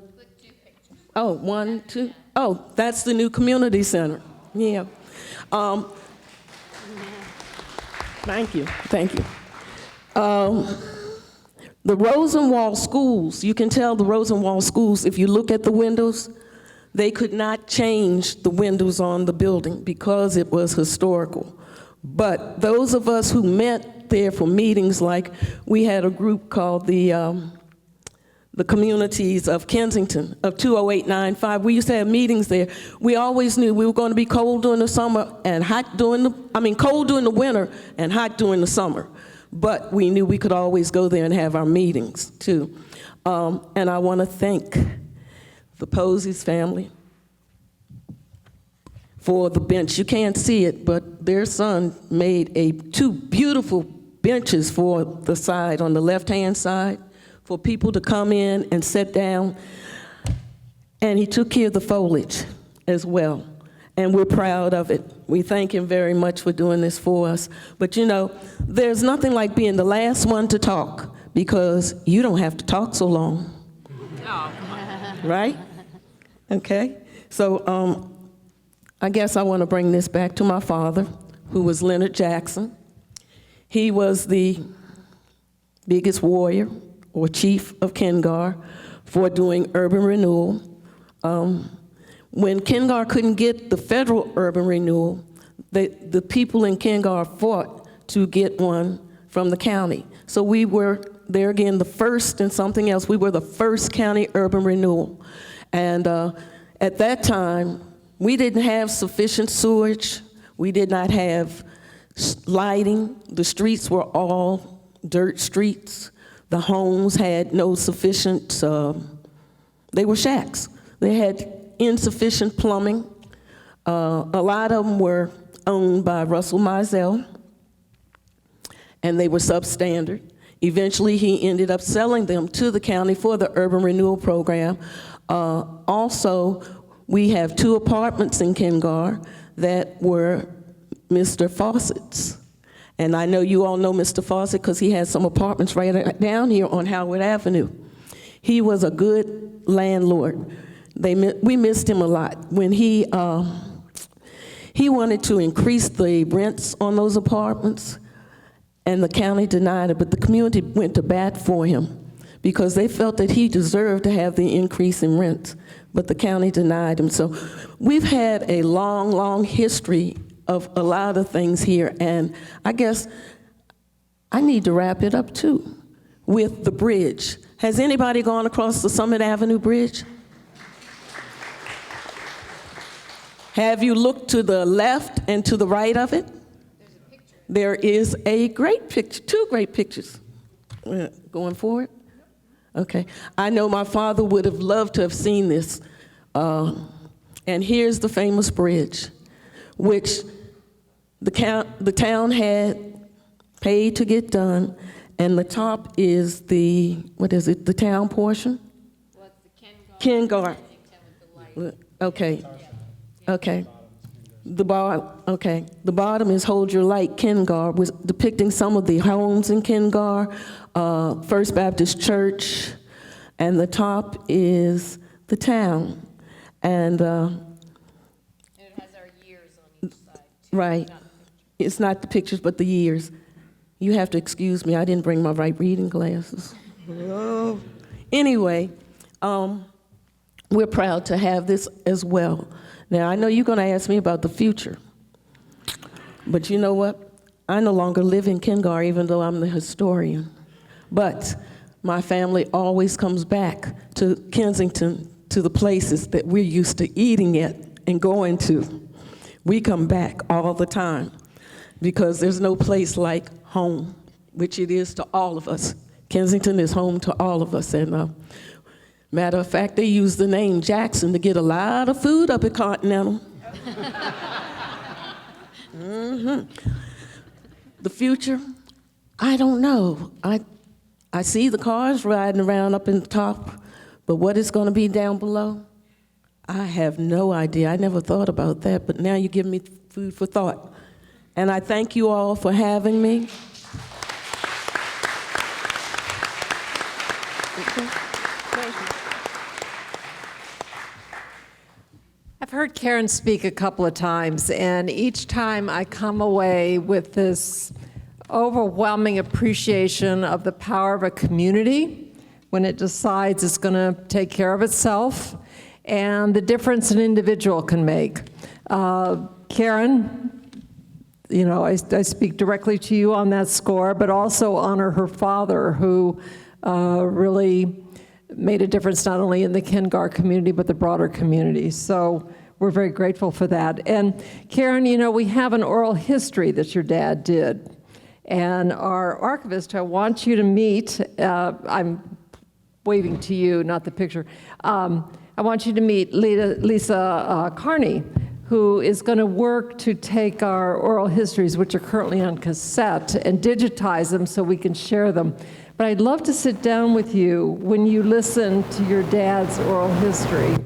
Oh, 1, 2. Oh, that's the new community center. Yeah. Thank you. Thank you. The Rosenwald schools, you can tell the Rosenwald schools, if you look at the windows, they could not change the windows on the building because it was historical. But those of us who met there for meetings, like we had a group called the Communities of Kensington, of 20895. We used to have meetings there. We always knew we were going to be cold during the summer and hot cold during the winter and hot during the summer. But we knew we could always go there and have our meetings, too. And I want to thank the Posey's family for the bench. You can't see it, but their son made two beautiful benches for the side, on the left-hand side, for people to come in and sit down. And he took care of the foliage as well. And we're proud of it. We thank him very much for doing this for us. But you know, there's nothing like being the last one to talk, because you don't have to talk so long. Right? Okay? So I guess I want to bring this back to my father, who was Leonard Jackson. He was the biggest warrior or chief of Kengar for doing urban renewal. When Kengar couldn't get the federal urban renewal, the people in Kengar fought to get one from the county. So we were, there again, the first in something else. We were the first county urban renewal. And at that time, we didn't have sufficient sewage. We did not have lighting. The streets were all dirt streets. The homes had no sufficient, they were shacks. They had insufficient plumbing. A lot of them were owned by Russell Mizell, and they were substandard. Eventually, he ended up selling them to the county for the urban renewal program. Also, we have 2 apartments in Kengar that were Mr. Fawcett's. And I know you all know Mr. Fawcett because he has some apartments right down here on Howard Avenue. He was a good landlord. We missed him a lot. When he wanted to increase the rents on those apartments, and the county denied it, but the community went to bat for him because they felt that he deserved to have the increase in rent, but the county denied him. So we've had a long, long history of a lot of things here, and I guess I need to wrap it up too with the bridge. Has anybody gone across the Summit Avenue Bridge? Have you looked to the left and to the right of it? There's a picture. There is a great picture, 2 great pictures. Going forward? Okay. I know my father would have loved to have seen this. And here's the famous bridge, which the town had paid to get done, and the top is the, what is it, the town portion? Well, it's the Kengar. Okay. Okay. The bottom is Hold Your Light, Kengar, was depicting some of the homes in Kengar, First Baptist Church, and the top is the town. And it has our years on each side, too. Right. It's not the pictures, but the years. You have to excuse me, I didn't bring my right reading glasses. Oh. Anyway, we're proud to have this as well. Now, I know you're going to ask me about the future, but you know what? I no longer live in Kengar, even though I'm the historian. But my family always comes back to Kensington, to the places that we're used to eating at and going to. We come back all the time because there's no place like home, which it is to all of us. Kensington is home to all of us. And matter of fact, they use the name Jackson to get a lot of food up at Continental. The future, I don't know. I see the cars riding around up in the top, but what is going to be down below? I have no idea. I never thought about that, but now you give me food for thought. And I thank you all for having me. I've heard Karen speak a couple of times, and each time I come away with this overwhelming appreciation of the power of a community when it decides it's going to take care of itself, and the difference an individual can make. Karen, you know, I speak directly to you on that score, but also honor her father, who really made a difference not only in the Kengar community, but the broader community. So we're very grateful for that. And Karen, you know, we have an oral history that your dad did. And our archivist, I want you to meet, I'm waving to you, not the picture. I want you to meet Lisa Carney, who is going to work to take our oral histories, which are currently on cassette, and digitize them so we can share them. But I'd love to sit down with you when you listen to your dad's oral history.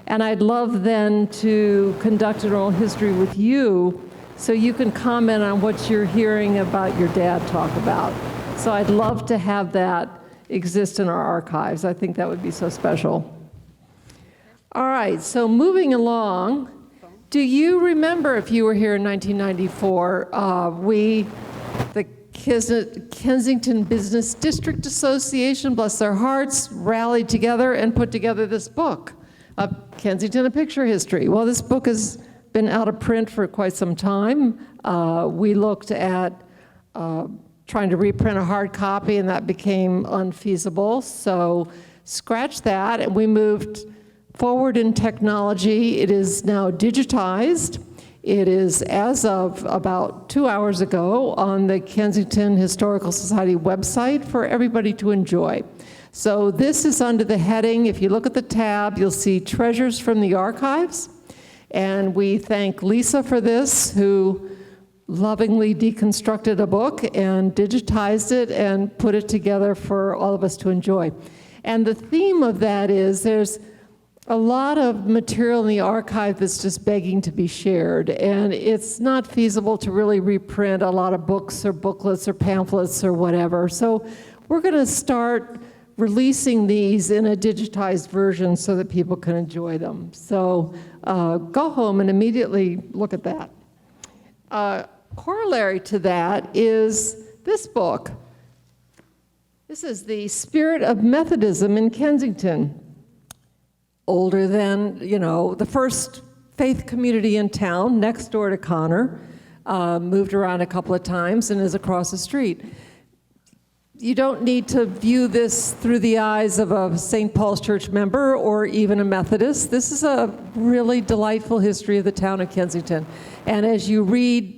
And I'd love then to conduct an oral history with you so you can comment on what you're hearing about your dad talk about. So I'd love to have that exist in our archives. I think that would be so special. All right, so moving along, do you remember, if you were here in 1994, the Kensington Business District Association, bless their hearts, rallied together and put together this book, Kensington, A Picture History. Well, this book has been out of print for quite some time. We looked at trying to reprint a hard copy, and that became unfeasible. So scratch that, and we moved forward in technology. It is now digitized. It is, as of about 2 hours ago, on the Kensington Historical Society website for everybody to enjoy. So this is under the heading, if you look at the tab, you'll see Treasures from the Archives. And we thank Lisa for this, who lovingly deconstructed a book and digitized it and put it together for all of us to enjoy. And the theme of that is there's a lot of material in the archive that's just begging to be shared, and it's not feasible to really reprint a lot of books or booklets or pamphlets or whatever. So we're going to start releasing these in a digitized version so that people can enjoy them. So go home and immediately look at that. Corollary to that is this book. This is The Spirit of Methodism in Kensington. Older than, the first faith community in town, next door to Connor, moved around a couple of times and is across the street. You don't need to view this through the eyes of a St. Paul's Church member or even a Methodist. This is a really delightful history of the town of Kensington. And as you read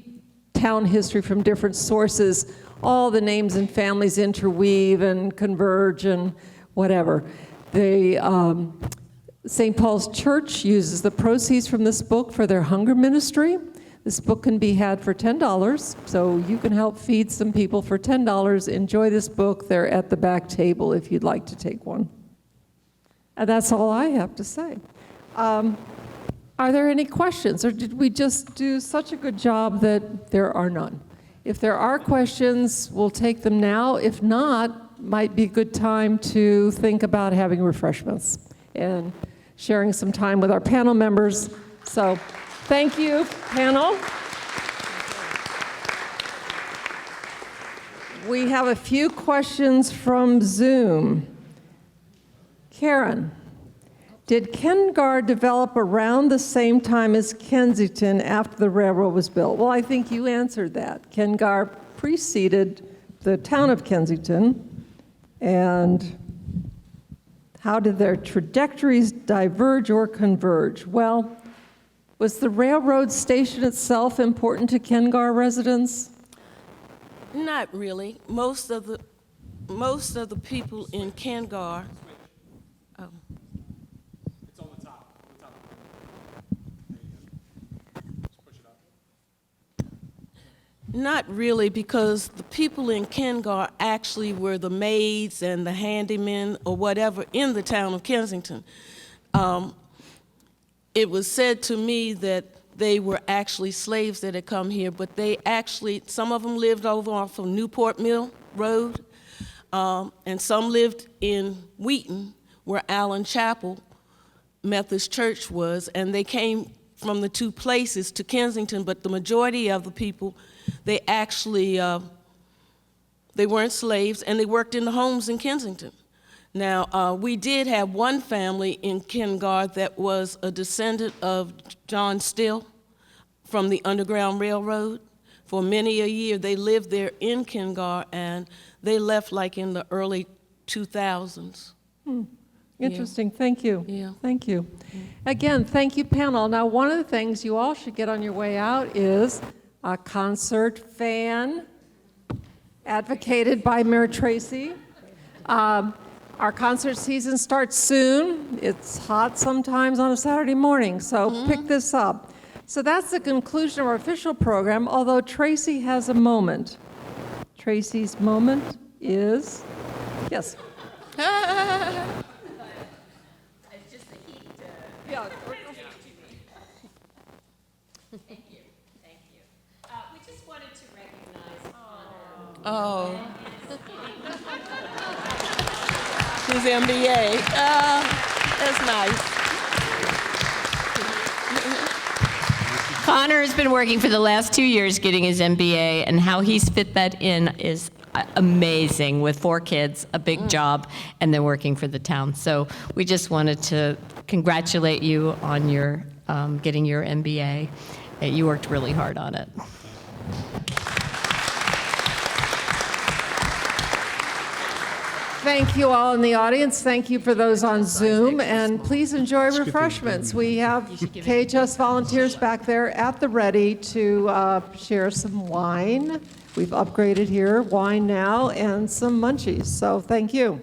town history from different sources, all the names and families interweave and converge and whatever. St. Paul's Church uses the proceeds from this book for their hunger ministry. This book can be had for $10, so you can help feed some people for $10. Enjoy this book. They're at the back table if you'd like to take one. And that's all I have to say. Are there any questions, or did we just do such a good job that there are none? If there are questions, we'll take them now. If not, might be a good time to think about having refreshments and sharing some time with our panel members. So thank you, panel. We have a few questions from Zoom. Karen, did Kengar develop around the same time as Kensington after the railroad was built? Well, I think you answered that. Kengar preceded the town of Kensington, and how did their trajectories diverge or converge? Well, was the railroad station itself important to Kengar residents? Not really. Most of the people in Kengar. It's on the top. Just push it up. Not really, because the people in Kengar actually were the maids and the handymen or whatever in the town of Kensington. It was said to me that they were actually slaves that had come here, but they actually, some of them lived over off of Newport Mill Road, and some lived in Wheaton, where Allen Chapel Methodist Church was, and they came from the two places to Kensington, but the majority of the people, they actually, they weren't slaves, and they worked in the homes in Kensington. Now, we did have one family in Kengar that was a descendant of John Still from the Underground Railroad. For many a year, they lived there in Kengar, and they left like in the early 2000s. Interesting, thank you. Yeah. Thank you. Again, thank you, panel. Now, one of the things you all should get on your way out is a concert fan advocated by Mayor Tracy. Our concert season starts soon. It's hot sometimes on a Saturday morning, so pick this up. So that's the conclusion of our official program, although Tracy has a moment. Tracy's moment is, yes. It's just the heat. Yeah. Thank you. We just wanted to recognize, honor. Oh. His MBA. That's nice. Connor has been working for the last 2 years getting his MBA, and how he's fit that in is amazing, with 4 kids, a big job, and then working for the town. So we just wanted to congratulate you on your getting your MBA. You worked really hard on it. Thank you all in the audience. Thank you for those on Zoom, and please enjoy refreshments. We have KHS volunteers back there at the ready to share some wine. We've upgraded here, wine now, and some munchies, so thank you.